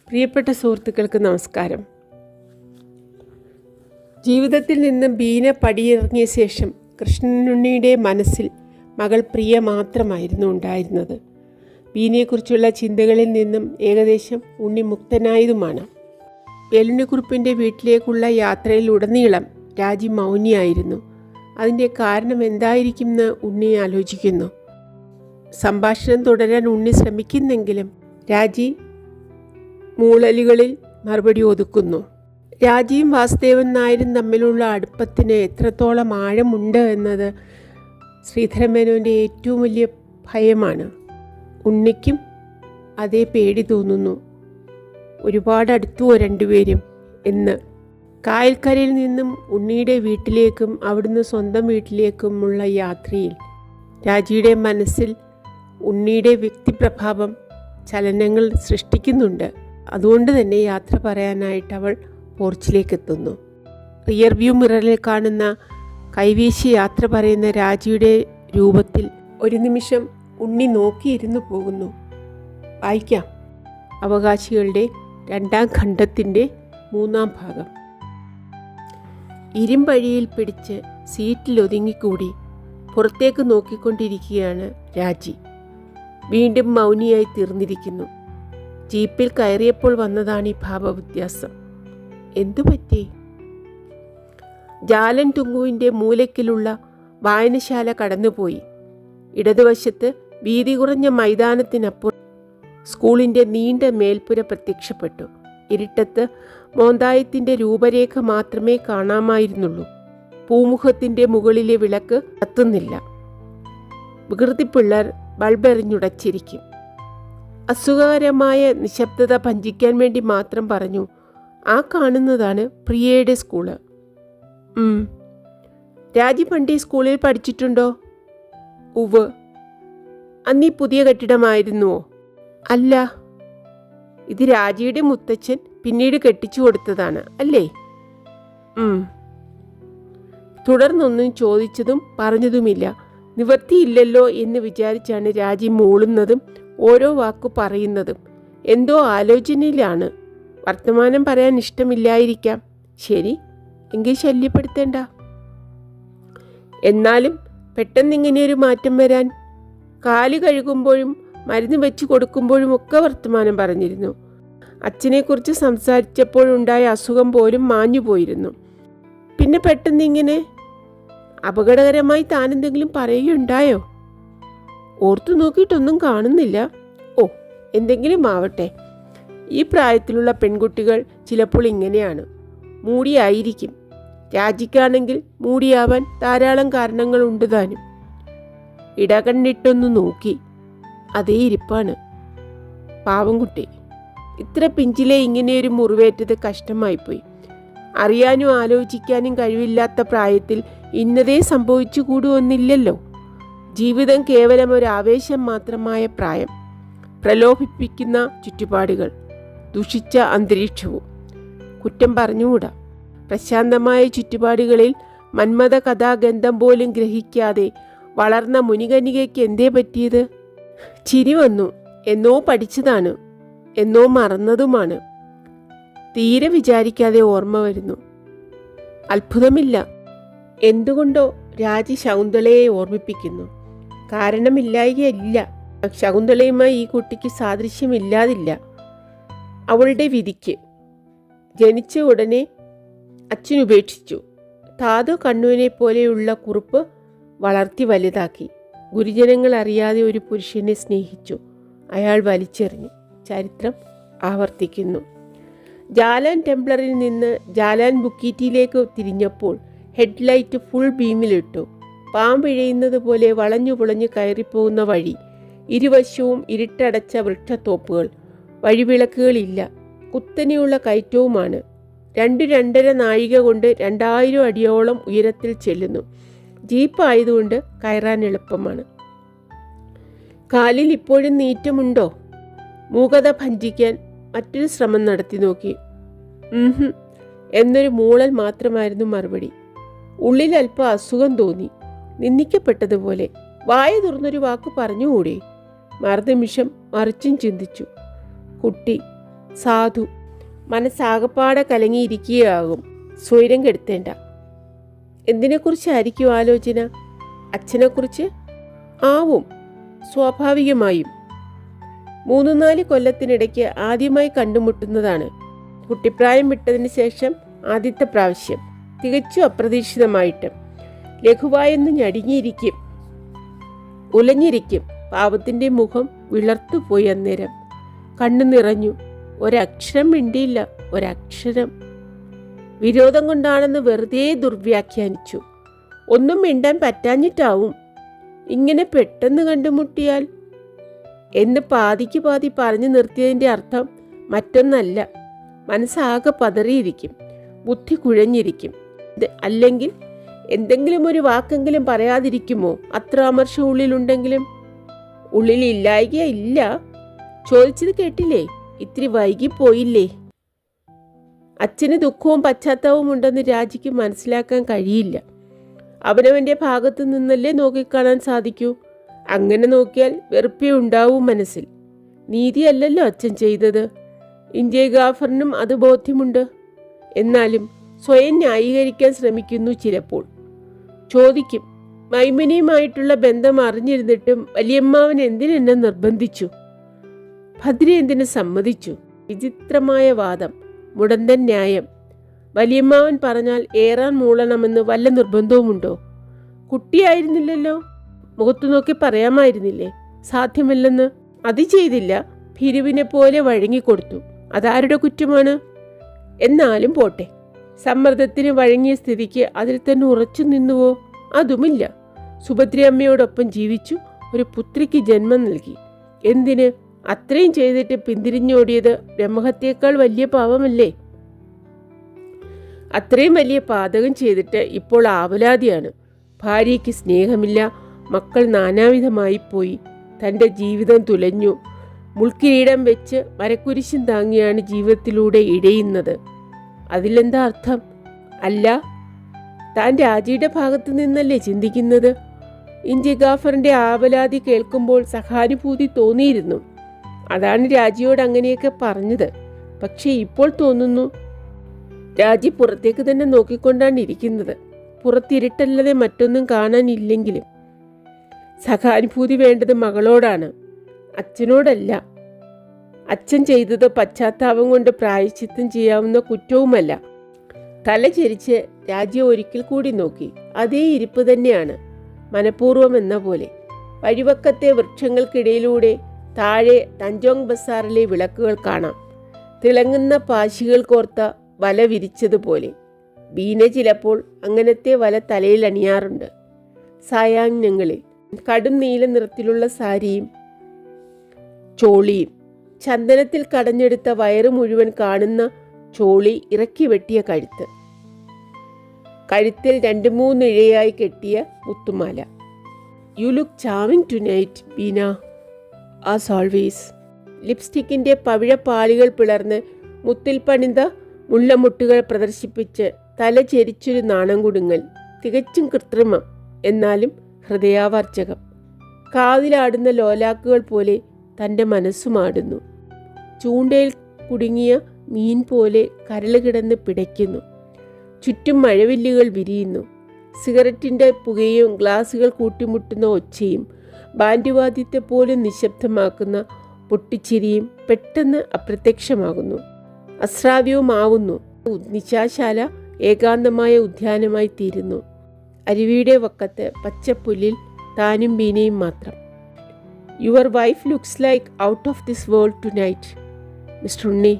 പ്രിയപ്പെട്ട സുഹൃത്തുക്കൾക്ക് നമസ്കാരം. ജീവിതത്തിൽ നിന്ന് ബീന പടിയിറങ്ങിയ ശേഷം കൃഷ്ണനുണ്ണിയുടെ മനസ്സിൽ മകൾ പ്രിയ മാത്രമായിരുന്നു ഉണ്ടായിരുന്നത്. ബീനയെക്കുറിച്ചുള്ള ചിന്തകളിൽ നിന്നും ഏകദേശം ഉണ്ണി മുക്തനായതുമാണ്. വേലുണ്ണിക്കുറുപ്പിൻ്റെ വീട്ടിലേക്കുള്ള യാത്രയിലുടനീളം രാജി മൗനിയായിരുന്നു. അതിൻ്റെ കാരണം എന്തായിരിക്കുമെന്ന് ഉണ്ണി ആലോചിക്കുന്നു. സംഭാഷണം തുടരാൻ ഉണ്ണി ശ്രമിക്കുന്നെങ്കിലും രാജി മൂളലുകളിൽ മറുപടി ഒതുക്കുന്നു. രാജിയും വാസുദേവൻ നായരും തമ്മിലുള്ള അടുപ്പത്തിന് എത്രത്തോളം ആഴമുണ്ട് എന്നത് ശ്രീധരമേനോൻ്റെ ഏറ്റവും വലിയ ഭയമാണ്. ഉണ്ണിക്കും അതേ പേടി തോന്നുന്നു. ഒരുപാട് അടുത്തുവോ രണ്ടുപേരും എന്ന്. കായൽക്കരയിൽ നിന്നും ഉണ്ണിയുടെ വീട്ടിലേക്കും അവിടുന്ന് സ്വന്തം വീട്ടിലേക്കുമുള്ള യാത്രയിൽ രാജിയുടെ മനസ്സിൽ ഉണ്ണിയുടെ വ്യക്തിപ്രഭാവം ചലനങ്ങൾ സൃഷ്ടിക്കുന്നുണ്ട്. അതുകൊണ്ട് തന്നെ യാത്ര പറയാനായിട്ട് അവൾ പോർച്ചിലേക്കെത്തുന്നു. റിയർ വ്യൂ മിററിൽ കാണുന്ന കൈവീശി യാത്ര പറയുന്ന രാജിയുടെ രൂപത്തിൽ ഒരു നിമിഷം ഉണ്ണി നോക്കിയിരുന്നു പോകുന്നു. വായിക്കാം. അവകാശികളുടെ 2ാം ഖണ്ഡത്തിൻ്റെ 3ാം ഭാഗം. ഇരുമ്പഴിയിൽ പിടിച്ച് സീറ്റിൽ ഒതുങ്ങിക്കൂടി പുറത്തേക്ക് നോക്കിക്കൊണ്ടിരിക്കുകയാണ് രാജി. വീണ്ടും മൗനിയായി തീർന്നിരിക്കുന്നു. ജീപ്പിൽ കയറിയപ്പോൾ വന്നതാണ് ഈ ഭാവവ്യത്യാസം. എന്തുപറ്റി? ജാലൻ തുങ്കുവിൻ്റെ മൂലയ്ക്കിലുള്ള വായനശാല കടന്നുപോയി. ഇടതുവശത്ത് വീതി കുറഞ്ഞ മൈതാനത്തിനപ്പുറം സ്കൂളിൻ്റെ നീണ്ട മേൽപ്പുര പ്രത്യക്ഷപ്പെട്ടു. ഇരുട്ടത്ത് മോന്തായത്തിൻ്റെ രൂപരേഖ മാത്രമേ കാണാമായിരുന്നുള്ളൂ. പൂമുഖത്തിൻ്റെ മുകളിലെ വിളക്ക് കത്തുന്നില്ല. വികൃതിപ്പിള്ളർ ബൾബെറിഞ്ഞുടച്ചിരിക്കും. അസുഖകരമായ നിശബ്ദത ഭഞ്ജിക്കാൻ വേണ്ടി മാത്രം പറഞ്ഞു, ആ കാണുന്നതാണ് പ്രിയയുടെ സ്കൂള്. രാജി പണ്ട് ഈ സ്കൂളിൽ പഠിച്ചിട്ടുണ്ടോ? ഉവ്. അന്നീ പുതിയ കെട്ടിടമായിരുന്നുവോ? അല്ല, ഇത് രാജിയുടെ മുത്തച്ഛൻ പിന്നീട് കെട്ടിച്ചു കൊടുത്തതാണ് അല്ലേ? തുടർന്നൊന്നും ചോദിച്ചതും പറഞ്ഞതുമില്ല. നിവൃത്തിയില്ലല്ലോ എന്ന് വിചാരിച്ചാണ് രാജി മൂളുന്നതും ഓരോ വാക്കു പറയുന്നതും. എന്തോ ആലോചനയിലാണ്. വർത്തമാനം പറയാൻ ഇഷ്ടമില്ലായിരിക്കാം. ശരി, എങ്കിൽ ശല്യപ്പെടുത്തേണ്ട. എന്നാലും പെട്ടെന്നിങ്ങനെയൊരു മാറ്റം വരാൻ? കാല് കഴുകുമ്പോഴും മരുന്ന് വെച്ച് കൊടുക്കുമ്പോഴും ഒക്കെ വർത്തമാനം പറഞ്ഞിരുന്നു. അച്ഛനെക്കുറിച്ച് സംസാരിച്ചപ്പോഴുണ്ടായ അസുഖം പോലും മാഞ്ഞുപോയിരുന്നു. പിന്നെ പെട്ടെന്നിങ്ങനെ അപകടകരമായി താനെന്തെങ്കിലും പറയുകയുണ്ടായോ? ഓർത്തു നോക്കിയിട്ടൊന്നും കാണുന്നില്ല. ഓ, എന്തെങ്കിലും ആവട്ടെ. ഈ പ്രായത്തിലുള്ള പെൺകുട്ടികൾ ചിലപ്പോൾ ഇങ്ങനെയാണ്. മൂടിയായിരിക്കും. രാജിക്കാണെങ്കിൽ മൂടിയാവാൻ ധാരാളം കാരണങ്ങളുണ്ട് താനും. ഇടകണ്ണിട്ടൊന്ന് നോക്കി. അതേ ഇരിപ്പാണ്. പാവം കുട്ടി. ഇത്ര പിഞ്ചിലെ ഇങ്ങനെയൊരു മുറിവേറ്റത് കഷ്ടമായിപ്പോയി. അറിയാനും ആലോചിക്കാനും കഴിവില്ലാത്ത പ്രായത്തിൽ ഇന്നതേ സംഭവിച്ചു കൂടുവന്നില്ലല്ലോ. ജീവിതം കേവലം ഒരു ആവേശം മാത്രമായ പ്രായം. പ്രലോഭിപ്പിക്കുന്ന ചുറ്റുപാടുകൾ, ദുഷിച്ച അന്തരീക്ഷവും. കുറ്റം പറഞ്ഞുകൂടാ. പ്രശാന്തമായ ചുറ്റുപാടുകളിൽ മന്മഥ കഥാഗന്ധം പോലും ഗ്രഹിക്കാതെ വളർന്ന മുനികനികയ്ക്ക് എന്തേ പറ്റിയത്? ചിരി വന്നു. എന്നോ പഠിച്ചതാണ്, എന്നോ മറന്നതുമാണ്. തീരെ വിചാരിക്കാതെ ഓർമ്മ വരുന്നു. അത്ഭുതമില്ല. എന്തുകൊണ്ടോ രാജി ശകുന്തളയെ ഓർമ്മിപ്പിക്കുന്നു. കാരണമില്ലായികയില്ല. ശകുന്തളയുമായി ഈ കുട്ടിക്ക് സാദൃശ്യമില്ലാതില്ല. അവളുടെ വിധിക്ക്. ജനിച്ച ഉടനെ അച്ഛനുപേക്ഷിച്ചു. താതു കണ്ണുവിനെ പോലെയുള്ള കുറുപ്പ് വളർത്തി വലുതാക്കി. ഗുരുജനങ്ങൾ അറിയാതെ ഒരു പുരുഷനെ സ്നേഹിച്ചു. അയാൾ വലിച്ചെറിഞ്ഞു. ചരിത്രം ആവർത്തിക്കുന്നു. ജാലാൻ ടെംപ്ലറിൽ നിന്ന് ജാലാൻ ബുക്കീറ്റിയിലേക്ക് തിരിഞ്ഞപ്പോൾ ഹെഡ്ലൈറ്റ് ഫുൾ ബീമിലിട്ടു. പാമ്പിഴയുന്നത് പോലെ വളഞ്ഞു പുളഞ്ഞു കയറിപ്പോകുന്ന വഴി. ഇരുവശവും ഇരുട്ടടച്ച വൃക്ഷത്തോപ്പുകൾ. വഴിവിളക്കുകളില്ല. കുത്തനെയുള്ള കയറ്റവുമാണ്. 2-2.5 നാഴിക കൊണ്ട് 2000 അടിയോളം ഉയരത്തിൽ ചെല്ലുന്നു. ജീപ്പ് ആയതുകൊണ്ട് കയറാൻ എളുപ്പമാണ്. കാലിൽ ഇപ്പോഴും നീറ്റമുണ്ടോ? മൂകത ഭഞ്ജിക്കാൻ മറ്റൊരു ശ്രമം നടത്തി നോക്കി. എന്നൊരു മൂളൽ മാത്രമായിരുന്നു മറുപടി. ഉള്ളിൽ അല്പം അസുഖം തോന്നി. നിന്ദിക്കപ്പെട്ടതുപോലെ. വായ തുറന്നൊരു വാക്ക് പറഞ്ഞുകൂടെ? മറുനിമിഷം മറിച്ചും ചിന്തിച്ചു. കുട്ടി സാധു. മനസ്സാകപ്പാടെ കലങ്ങിയിരിക്കുകയാകും. സ്വൈരം കെടുത്തേണ്ട. എന്തിനെക്കുറിച്ചായിരിക്കും ആലോചന? അച്ഛനെക്കുറിച്ച് ആവും, സ്വാഭാവികമായും. 3-4 കൊല്ലത്തിനിടയ്ക്ക് ആദ്യമായി കണ്ടുമുട്ടുന്നതാണ്. കുട്ടിപ്രായം വിട്ടതിന് ശേഷം ആദ്യത്തെ പ്രാവശ്യം. തികച്ചും അപ്രതീക്ഷിതമായിട്ട്. ലഘുവായൊന്ന് ഞടുങ്ങിയിരിക്കും, ഉലഞ്ഞിരിക്കും. പാവത്തിൻ്റെ മുഖം വിളർത്തുപോയി. അന്നേരം കണ്ണു നിറഞ്ഞു. ഒരക്ഷരം മിണ്ടിയില്ല, ഒരക്ഷരം. വിരോധം കൊണ്ടാണെന്ന് വെറുതെ ദുർവ്യാഖ്യാനിച്ചു. ഒന്നും മിണ്ടാൻ പറ്റാഞ്ഞിട്ടാവും. ഇങ്ങനെ പെട്ടെന്ന് കണ്ടുമുട്ടിയാൽ എന്ന് പാതിക്ക് പാതി പറഞ്ഞു നിർത്തിയതിൻ്റെ അർത്ഥം മറ്റൊന്നല്ല. മനസ്സാകെ പതറിയിരിക്കും, ബുദ്ധി കുഴഞ്ഞിരിക്കും. അല്ലെങ്കിൽ എന്തെങ്കിലും ഒരു വാക്കെങ്കിലും പറയാതിരിക്കുമോ? അത്ര അമർഷം ഉള്ളിലുണ്ടെങ്കിലും. ഉള്ളിലില്ലായികയില്ല. ചോദിച്ചത് കേട്ടില്ലേ? ഇത്തിരി വൈകിപ്പോയില്ലേ? അച്ഛന് ദുഃഖവും പശ്ചാത്താപവും ഉണ്ടെന്ന് രാജിക്ക് മനസ്സിലാക്കാൻ കഴിയില്ല. അവനവൻ്റെ ഭാഗത്തു നിന്നല്ലേ നോക്കിക്കാണാൻ സാധിക്കൂ. അങ്ങനെ നോക്കിയാൽ വെറുപ്പേ ഉണ്ടാവും മനസ്സിൽ. നീതിയല്ലല്ലോ അച്ഛൻ ചെയ്തത്. ഇന്ത്യ ഗാഫറിനും അത് ബോധ്യമുണ്ട്. എന്നാലും സ്വയം ന്യായീകരിക്കാൻ ശ്രമിക്കുന്നു ചിലപ്പോൾ. ചോദിക്കും, മൈമിനിയുമായിട്ടുള്ള ബന്ധം അറിഞ്ഞിരുന്നിട്ടും വലിയമ്മാവൻ എന്തിനെന്നെ നിർബന്ധിച്ചു? ഭദ്ര എന്തിനു സമ്മതിച്ചു? വിചിത്രമായ വാദം, മുടന്തൻ ന്യായം. വലിയമ്മാവൻ പറഞ്ഞാൽ ഏറാൻ മൂളണമെന്ന് വല്ല നിർബന്ധവുമുണ്ടോ? കുട്ടിയായിരുന്നില്ലല്ലോ, മുഖത്തു നോക്കി പറയാമായിരുന്നില്ലേ സാധ്യമല്ലെന്ന്? അത് ചെയ്തില്ല. ഭീരുവിനെ പോലെ വഴങ്ങിക്കൊടുത്തു. അതാരുടെ കുറ്റമാണ്? എന്നാലും പോട്ടെ. സമ്മർദ്ദത്തിന് വഴങ്ങിയ സ്ഥിതിക്ക് അതിൽ തന്നെ ഉറച്ചു നിന്നുവോ? അതുമില്ല. സുഭദ്രയമ്മയോടൊപ്പം ജീവിച്ചു, ഒരു പുത്രിക്ക് ജന്മം നൽകി. എന്തിന്? അത്രയും ചെയ്തിട്ട് പിന്തിരിഞ്ഞോടിയത് ബ്രഹ്മഹത്യയേക്കാൾ വലിയ പാവമല്ലേ? അത്രയും വലിയ പാതകം ചെയ്തിട്ട് ഇപ്പോൾ ആവലാതിയാണ്. ഭാര്യയ്ക്ക് സ്നേഹമില്ല, മക്കൾ നാനാവിധമായി പോയി, തൻ്റെ ജീവിതം തുലഞ്ഞു. മുൾക്കിരീടം വെച്ച് മരക്കുരിശും താങ്ങിയാണ് ജീവിതത്തിലൂടെ ഇഴയുന്നത്. അതിലെന്താ അർത്ഥം? അല്ല, താൻ രാജിയുടെ ഭാഗത്തു നിന്നല്ലേ ചിന്തിക്കുന്നത്? ഇന്ത്യ ഗാഫറിൻ്റെ ആവലാതി കേൾക്കുമ്പോൾ സഹാനുഭൂതി തോന്നിയിരുന്നു. അതാണ് രാജിയോട് അങ്ങനെയൊക്കെ പറഞ്ഞത്. പക്ഷേ ഇപ്പോൾ തോന്നുന്നു രാജി പുറത്തേക്ക് തന്നെ നോക്കിക്കൊണ്ടാണ് ഇരിക്കുന്നത്. പുറത്തിരുട്ടല്ലാതെ മറ്റൊന്നും കാണാനില്ലെങ്കിലും. സഹാനുഭൂതി വേണ്ടത് മകളോടാണ്, അച്ഛനോടല്ല. അച്ഛൻ ചെയ്തത് പശ്ചാത്താപം കൊണ്ട് പ്രായശ്ചിത്തം ചെയ്യാവുന്ന കുറ്റവുമല്ല. തല ചെരിച്ച് രാജി ഒരിക്കൽ കൂടി നോക്കി. അതേ ഇരിപ്പ് തന്നെയാണ്, മനഃപൂർവ്വം എന്ന പോലെ. വഴിവക്കത്തെ വൃക്ഷങ്ങൾക്കിടയിലൂടെ താഴെ തഞ്ചോങ് ബസാറിലെ വിളക്കുകൾ കാണാം. തിളങ്ങുന്ന പാശികൾ കോർത്ത വല വിരിച്ചതുപോലെ. ബീന ചിലപ്പോൾ അങ്ങനത്തെ വല തലയിൽ അണിയാറുണ്ട്. സായാഹ്നങ്ങളിൽ കടും നീല നിറത്തിലുള്ള സാരിയും ചോളിയും, ചന്ദനത്തിൽ കടഞ്ഞെടുത്ത വയറ് മുഴുവൻ കാണുന്ന ചോളി, ഇറക്കി വെട്ടിയ കഴുത്ത്, കഴുത്തിൽ 2-3 ഇഴയായി കെട്ടിയ മുത്തുമാല. You look charming tonight Beena, as always. ലിപ്സ്റ്റിക്കിൻ്റെ പവിഴപ്പാളികൾ പിളർന്ന് മുത്തിൽ പണിത മുള്ളമുട്ടുകൾ പ്രദർശിപ്പിച്ച് തല ചെരിച്ചൊരു നാണം കുടുങ്ങൽ. തികച്ചും കൃത്രിമം, എന്നാലും ഹൃദയാവർജകം. കാതിലാടുന്ന ലോലാക്കുകൾ പോലെ തൻ്റെ മനസ്സുമാടുന്നു. ചൂണ്ടയിൽ കുടുങ്ങിയ മീൻ പോലെ കരൾ കിടന്ന് പിടയ്ക്കുന്നു. ചുറ്റും മഴവില്ലുകൾ വിരിയുന്നു. സിഗരറ്റിൻ്റെ പുകയും ഗ്ലാസുകൾ കൂട്ടിമുട്ടുന്ന ഒച്ചയും ബാൻഡുവാദ്യത്തെ പോലും നിശബ്ദമാക്കുന്ന പൊട്ടിച്ചിരിയും പെട്ടെന്ന് അപ്രത്യക്ഷമാകുന്നു, അശ്രാവ്യവുമാവുന്നു. നിശാശാല ഏകാന്തമായ ഉദ്യാനമായി തീരുന്നു. അരുവിയുടെ വക്കത്ത് പച്ചപ്പുല്ലിൽ താനും ബീനയും മാത്രം. Your wife looks like out of this world tonight, mister Unni.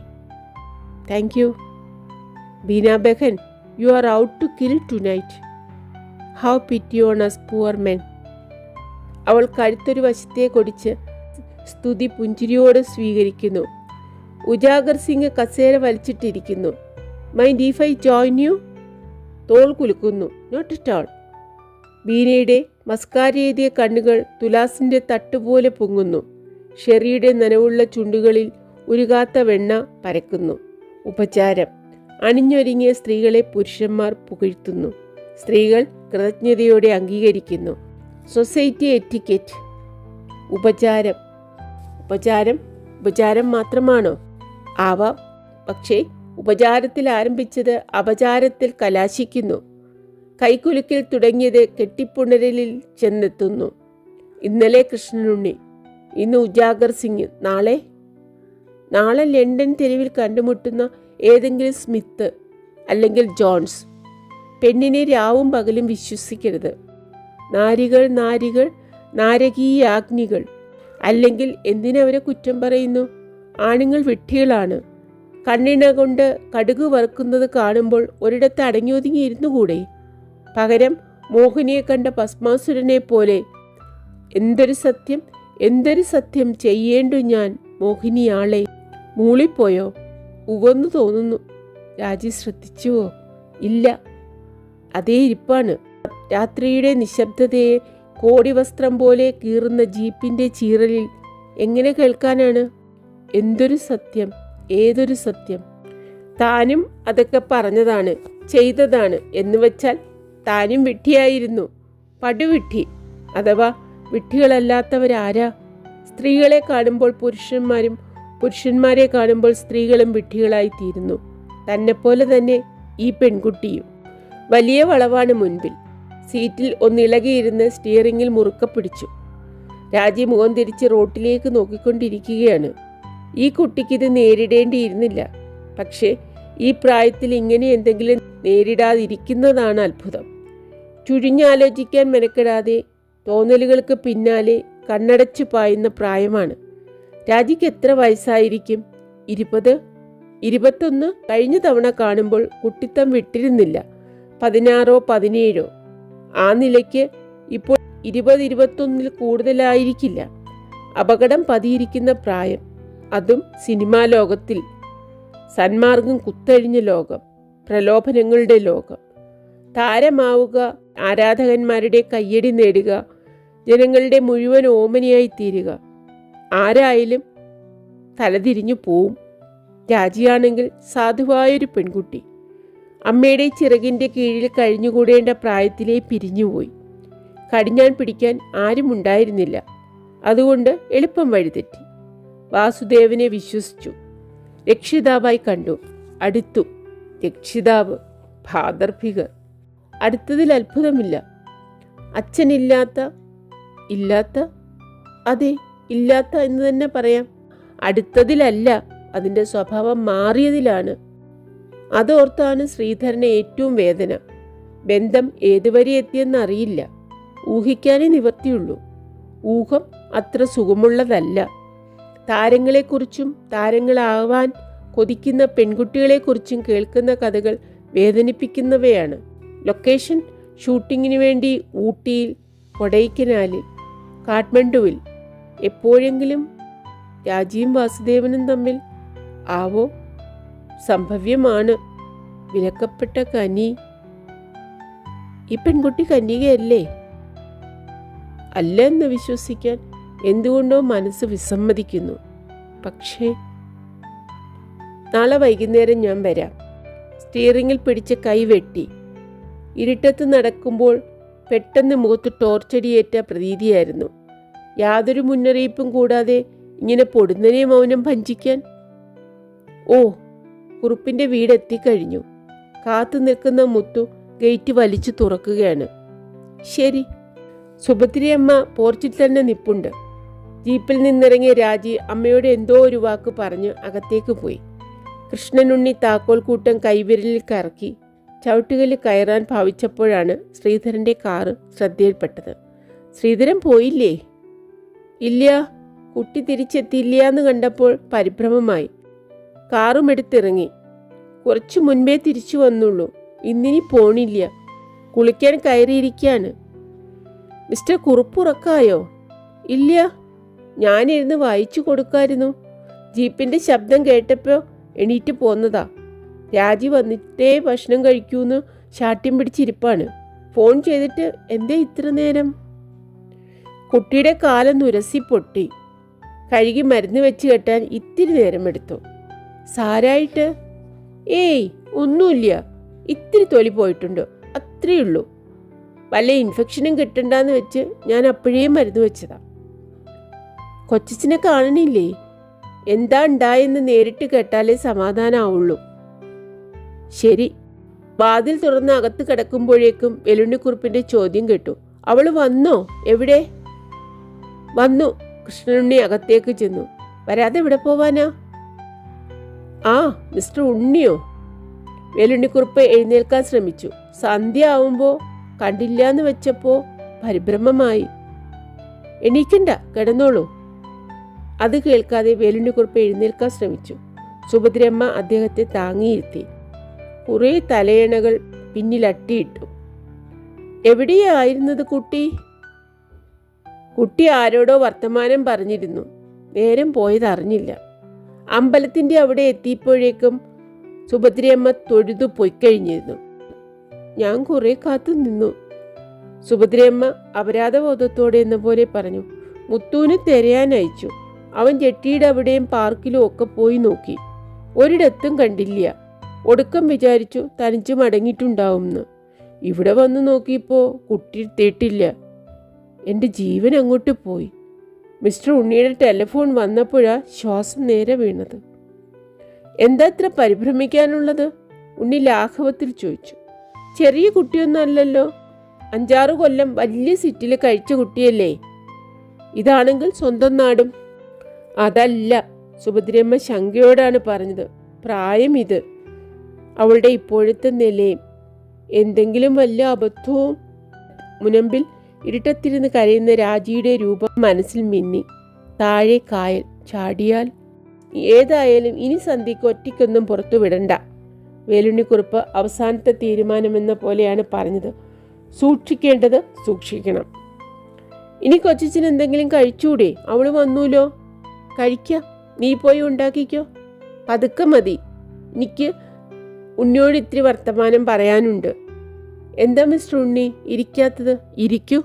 Thank you. Beena ബെഹൻ, you are out to kill tonight. How pity on us poor men. അവൾ കഴുത്തൊരു വശത്തെ കൊടിച്ച് സ്തുതി പുഞ്ചിരിയോടെ സ്വീകരിക്കുന്നു. ഉജാഗർ സിംഗ് കസേര വലിച്ചിട്ടിരിക്കുന്നു. Mind if I join you? തോൾ കുലുക്കുന്നു. Not at all. ബീനയുടെ മസ്കാര എഴുതിയ കണ്ണുകൾ തുലാസിൻ്റെ തട്ടുപോലെ പൊങ്ങുന്നു. ഷെറിയുടെ നനവുള്ള ചുണ്ടുകളിൽ ഉരുകാത്ത വെണ്ണ പരക്കുന്നു. ഉപചാരം. അണിഞ്ഞൊരുങ്ങിയ സ്ത്രീകളെ പുരുഷന്മാർ പുകഴ്ത്തുന്നു. സ്ത്രീകൾ കൃതജ്ഞതയോടെ അംഗീകരിക്കുന്നു. Society etiquette. ഉപചാരം. ഉപചാരം ഉപചാരം മാത്രമാണോ? ആവാം. പക്ഷേ ഉപചാരത്തിൽ ആരംഭിച്ചത് അപചാരത്തിൽ കലാശിക്കുന്നു. കൈകുലുക്കിൽ തുടങ്ങിയത് കെട്ടിപ്പുണരലിൽ ചെന്നെത്തുന്നു. ഇന്നലെ കൃഷ്ണനുണ്ണി, ഇന്ന് ഉജാഗർ സിംഗ്, നാളെ ലണ്ടൻ തെരുവിൽ കണ്ടുമുട്ടുന്ന ഏതെങ്കിലും സ്മിത്ത് അല്ലെങ്കിൽ ജോൺസ്. പെണ്ണിനെ രാവും പകലും വിശ്വസിക്കരുത്. നാരികൾ നാരകീയാഗ്നികൾ. അല്ലെങ്കിൽ എന്തിനവരെ കുറ്റം പറയുന്നു? ആണുങ്ങൾ വിഡ്ഢികളാണ്. കണ്ണിണ കൊണ്ട് കടുക് വറുക്കുന്നത് കാണുമ്പോൾ ഒരിടത്ത് അടങ്ങിയൊതുങ്ങി ഇരുന്നുകൂടെ? പകരം മോഹിനിയെ കണ്ട ഭസ്മാസുരനെ പോലെ എന്തൊരു സത്യം ചെയ്യേണ്ടു ഞാൻ മോഹിനിയാളെ. മൂളിപ്പോയോ? ഉവന്നു തോന്നുന്നു. രാജി ശ്രദ്ധിച്ചുവോ? ഇല്ല, അതേ ഇരിപ്പാണ്. രാത്രിയുടെ നിശബ്ദതയെ കോടിവസ്ത്രം പോലെ കീറുന്ന ജീപ്പിന്റെ ചീറലിൽ എങ്ങനെ കേൾക്കാനാണ്? എന്തൊരു സത്യം, ഏതൊരു സത്യം! താനും അതൊക്കെ പറഞ്ഞതാണ്, ചെയ്തതാണ് എന്ന് വച്ചാൽ താനും വിഡ്ഢിയായിരുന്നു. പടുവിഡ്ഢി. അഥവാ വിഡ്ഢികളല്ലാത്തവരാരാ? സ്ത്രീകളെ കാണുമ്പോൾ പുരുഷന്മാരും പുരുഷന്മാരെ കാണുമ്പോൾ സ്ത്രീകളും വിഡ്ഢികളായി തീരുന്നു. തന്നെപ്പോലെ തന്നെ ഈ പെൺകുട്ടിയും. വലിയ വളവാണ് മുൻപിൽ. സീറ്റിൽ ഒന്നിളകിയിരുന്ന് സ്റ്റിയറിംഗിൽ മുറുക്ക പിടിച്ചു. രാജി മുഖം തിരിച്ച് റോട്ടിലേക്ക് നോക്കിക്കൊണ്ടിരിക്കുകയാണ്. ഈ കുട്ടിക്കിത് നേരിടേണ്ടിയിരുന്നില്ല. പക്ഷേ ഈ പ്രായത്തിൽ ഇങ്ങനെ എന്തെങ്കിലും നേരിടാതിരിക്കുന്നതാണ് അത്ഭുതം. ചുഴിഞ്ഞാലോചിക്കാൻ മെനക്കെടാതെ തോന്നലുകൾക്ക് പിന്നാലെ കണ്ണടച്ചു പായുന്ന പ്രായമാണ്. രാജിക്ക് എത്ര വയസ്സായിരിക്കും? 20, 21. കഴിഞ്ഞ തവണ കാണുമ്പോൾ കുട്ടിത്തം വിട്ടിരുന്നില്ല. 16, 17. ആ നിലയ്ക്ക് ഇപ്പോൾ 20, 21 കൂടുതലായിരിക്കില്ല. അപകടം പതിയിരിക്കുന്ന പ്രായം. അതും സിനിമാ ലോകത്തിൽ. സന്മാർഗം കുത്തഴിഞ്ഞ ലോകം, പ്രലോഭനങ്ങളുടെ ലോകം. താരമാവുക, ആരാധകന്മാരുടെ കയ്യടി നേടുക, ജനങ്ങളുടെ മുഴുവൻ ഓമനയായി തീരുക. ആരായാലും തലതിരിഞ്ഞു പോവും. രാജിയാണെങ്കിൽ സാധുവായൊരു പെൺകുട്ടി. അമ്മയുടെ ചിറകിൻ്റെ കീഴിൽ കഴിഞ്ഞുകൂടേണ്ട പ്രായത്തിലേ പിരിഞ്ഞുപോയി. കടിഞ്ഞാൻ പിടിക്കാൻ ആരുമുണ്ടായിരുന്നില്ല. അതുകൊണ്ട് എളുപ്പം വഴിതെറ്റി. വാസുദേവനെ വിശ്വസിച്ചു. രക്ഷിതാവായി കണ്ടു. അടുത്തു. രക്ഷിതാവ്, ഫാദർ ഫിഗർ. അടുത്തതിൽ അത്ഭുതമില്ല. അച്ഛനില്ലാത്ത, അതെ, ഇല്ലാത്ത എന്ന് തന്നെ പറയാം. അടുത്തതിലല്ല, അതിൻ്റെ സ്വഭാവം മാറിയതിലാണ്. അതോർത്താണ് ശ്രീധരന് ഏറ്റവും വേദന. ബന്ധം ഏതുവരെ എത്തിയെന്നറിയില്ല. ഊഹിക്കാനേ നിവർത്തിയുള്ളൂ. ഊഹം അത്ര സുഖമുള്ളതല്ല. താരങ്ങളെക്കുറിച്ചും താരങ്ങളാവാൻ കൊതിക്കുന്ന പെൺകുട്ടികളെക്കുറിച്ചും കേൾക്കുന്ന കഥകൾ വേദനിപ്പിക്കുന്നവയാണ്. ലൊക്കേഷൻ ഷൂട്ടിങ്ങിന് വേണ്ടി ഊട്ടിയിൽ, കൊടൈക്കനാലിൽ, കാഠ്മണ്ഡുവിൽ. എപ്പോഴെങ്കിലും രാജിയും വാസുദേവനും തമ്മിൽ ആവോ? സംഭവ്യമാണ്. വിലക്കപ്പെട്ട കനി. ഈ പെൺകുട്ടി കന്യകയല്ലേ? അല്ല എന്ന് വിശ്വസിക്കാൻ എന്തുകൊണ്ടോ മനസ്സ് വിസമ്മതിക്കുന്നു. പക്ഷേ നാളെ വൈകുന്നേരം ഞാൻ വരാം. സ്റ്റിയറിങ്ങിൽ പിടിച്ച കൈ വെട്ടി. ഇരുട്ടത്ത് നടക്കുമ്പോൾ പെട്ടെന്ന് മുഖത്ത് ടോർച്ചടിയേറ്റ പ്രതീതിയായിരുന്നു. യാതൊരു മുന്നറിയിപ്പും കൂടാതെ ഇങ്ങനെ പൊടുന്നനെ മൗനം ഭഞ്ജിക്കാൻ. ഓ, കുറുപ്പിൻ്റെ വീടെത്തിക്കഴിഞ്ഞു. കാത്തു നിൽക്കുന്ന മുത്തു ഗേറ്റ് വലിച്ചു തുറക്കുകയാണ്. ശരി. സുഭദ്രയമ്മ പോർച്ചിൽ തന്നെ നിപ്പുണ്ട്. ജീപ്പിൽ നിന്നിറങ്ങിയ രാജി അമ്മയോട് എന്തോ ഒരു വാക്ക് പറഞ്ഞ് അകത്തേക്ക് പോയി. കൃഷ്ണനുണ്ണി താക്കോൽ കൂട്ടം കൈവിരലിൽ കറക്കി ചവിട്ടുകല്ല് കയറാൻ ഭാവിച്ചപ്പോഴാണ് ശ്രീധരൻ്റെ കാറ് ശ്രദ്ധയിൽപ്പെട്ടത്. ശ്രീധരൻ പോയില്ലേ? ഇല്ല. കുട്ടി തിരിച്ചെത്തിയില്ല എന്ന് കണ്ടപ്പോൾ പരിഭ്രമമായി. കാറും എടുത്തിറങ്ങി. കുറച്ചു മുൻപേ തിരിച്ചു വന്നുള്ളൂ. ഇന്നിനി പോണില്ല. കുളിക്കാൻ കയറിയിരിക്കുകയാണ്. മിസ്റ്റർ കുറുപ്പുറക്കായോ? ഇല്ല, ഞാനിരുന്ന് വായിച്ചു കൊടുക്കായിരുന്നു. ജീപ്പിൻ്റെ ശബ്ദം കേട്ടപ്പോൾ എണീറ്റ് പോന്നതാ. രാജി വന്നിട്ടേ ഭക്ഷണം കഴിക്കൂന്ന് ശാഠ്യം പിടിച്ചിരിപ്പാണ്. ഫോൺ ചെയ്തിട്ട് എന്തേ ഇത്ര നേരം? കുട്ടിയുടെ കാലം നുരസി പൊട്ടി. കഴുകി മരുന്ന് വെച്ച് കെട്ടാൻ ഇത്തിരി നേരമെടുത്തു. സാരായിട്ട്? ഏയ്, ഒന്നുമില്ല. ഇത്തിരി തൊലി പോയിട്ടുണ്ട്, അത്രയുള്ളൂ. വല്ല ഇൻഫെക്ഷനും കിട്ടണ്ടെന്ന് വെച്ച് ഞാൻ അപ്പോഴേ മരുന്ന് വെച്ചതാ. കൊച്ചച്ഛനെ കാണണില്ലേ? എന്താ ഉണ്ടായെന്ന് നേരിട്ട് കേട്ടാലേ സമാധാനമാവുള്ളൂ. ശരി. വാതിൽ തുറന്ന് അകത്ത് കിടക്കുമ്പോഴേക്കും വെലുണ്ണിക്കുറുപ്പിന്റെ ചോദ്യം കേട്ടു. അവള് വന്നോ? എവിടെ? വന്നു. കൃഷ്ണനുണ്ണി അകത്തേക്ക് ചെന്നു. വരാതെ എവിടെ പോവാനാ? ആ, മിസ്റ്റർ ഉണ്ണിയോ? വേലുണ്ണിക്കുറുപ്പ് എഴുന്നേൽക്കാൻ ശ്രമിച്ചു. സന്ധ്യ ആവുമ്പോ കണ്ടില്ലാന്ന് വെച്ചപ്പോ പരിഭ്രമമായി. എണീക്കണ്ട, കിടന്നോളൂ. അത് കേൾക്കാതെ വേലുണ്ണിക്കുറുപ്പ് എഴുന്നേൽക്കാൻ ശ്രമിച്ചു. സുഭദ്രയമ്മ അദ്ദേഹത്തെ താങ്ങിയിരുത്തി. കുറെ തലയണകൾ പിന്നിലട്ടിയിട്ടു. എവിടെയായിരുന്നത് കുട്ടി? കുട്ടി ആരോടോ വർത്തമാനം പറഞ്ഞിരുന്നു. നേരം പോയത് അറിഞ്ഞില്ല. അമ്പലത്തിന്റെ അവിടെ എത്തിയപ്പോഴേക്കും സുഭദ്രയമ്മ തൊഴുതു പൊയ്ക്കഴിഞ്ഞിരുന്നു. ഞാൻ കുറെ കാത്തു നിന്നു. സുഭദ്രയമ്മ അപരാധബോധത്തോടെ എന്ന പോലെ പറഞ്ഞു. മുത്തൂന് തിരയാനയച്ചു. അവൻ ജെട്ടിയുടെ അവിടെയും പാർക്കിലും ഒക്കെ പോയി നോക്കി. ഒരിടത്തും കണ്ടില്ല. ഒടുക്കം വിചാരിച്ചു തനിച്ച് മടങ്ങിയിട്ടുണ്ടാവുമെന്ന്. ഇവിടെ വന്നു നോക്കിയപ്പോൾ കുട്ടി എത്തിയിട്ടില്ല. എൻ്റെ ജീവൻ അങ്ങോട്ട് പോയി. മിസ്റ്റർ ഉണ്ണിയുടെ ടെലിഫോൺ വന്നപ്പോഴാ ശ്വാസം നേരെ വീണത്. എന്താ ഇത്ര പരിഭ്രമിക്കാനുള്ളത്? ഉണ്ണി ലാഘവത്തിൽ ചോദിച്ചു. ചെറിയ കുട്ടിയൊന്നും അല്ലല്ലോ. 5-6 കൊല്ലം വലിയ സിറ്റിൽ കഴിച്ച കുട്ടിയല്ലേ. ഇതാണെങ്കിൽ സ്വന്തം നാടും. അതല്ല, സുഭദ്രയമ്മ ശങ്കയോടാണ് പറഞ്ഞത്. പ്രായം ഇത്, അവളുടെ ഇപ്പോഴത്തെ നിലയും. എന്തെങ്കിലും വല്ല അബദ്ധവും. മുനമ്പിൽ ഇരുട്ടത്തിരുന്ന് കരയുന്ന രാജിയുടെ രൂപം മനസ്സിൽ മിന്നി. താഴെ കായൽ. ചാടിയാൽ? ഏതായാലും ഇനി സന്ധ്യയ്ക്ക് ഒറ്റയ്ക്കൊന്നും പുറത്തു വിടണ്ട. വേലുണ്ണിക്കുറുപ്പ് അവസാനത്തെ തീരുമാനമെന്ന പോലെയാണ് പറഞ്ഞത്. സൂക്ഷിക്കേണ്ടത് സൂക്ഷിക്കണം. ഇനി കൊച്ചിന് എന്തെങ്കിലും കഴിച്ചൂടെ? അവള് വന്നൂലോ. കഴിക്കാം, നീ പോയി ഉണ്ടാക്കിക്കോ. പതുക്കെ മതി. എനിക്ക് ഉണ്ണിയോട് ഇത്തിരി വർത്തമാനം പറയാനുണ്ട്. എന്താ മിസ്റ്റർ ഉണ്ണി ഇരിക്കാത്തത്? ഇരിക്കൂ.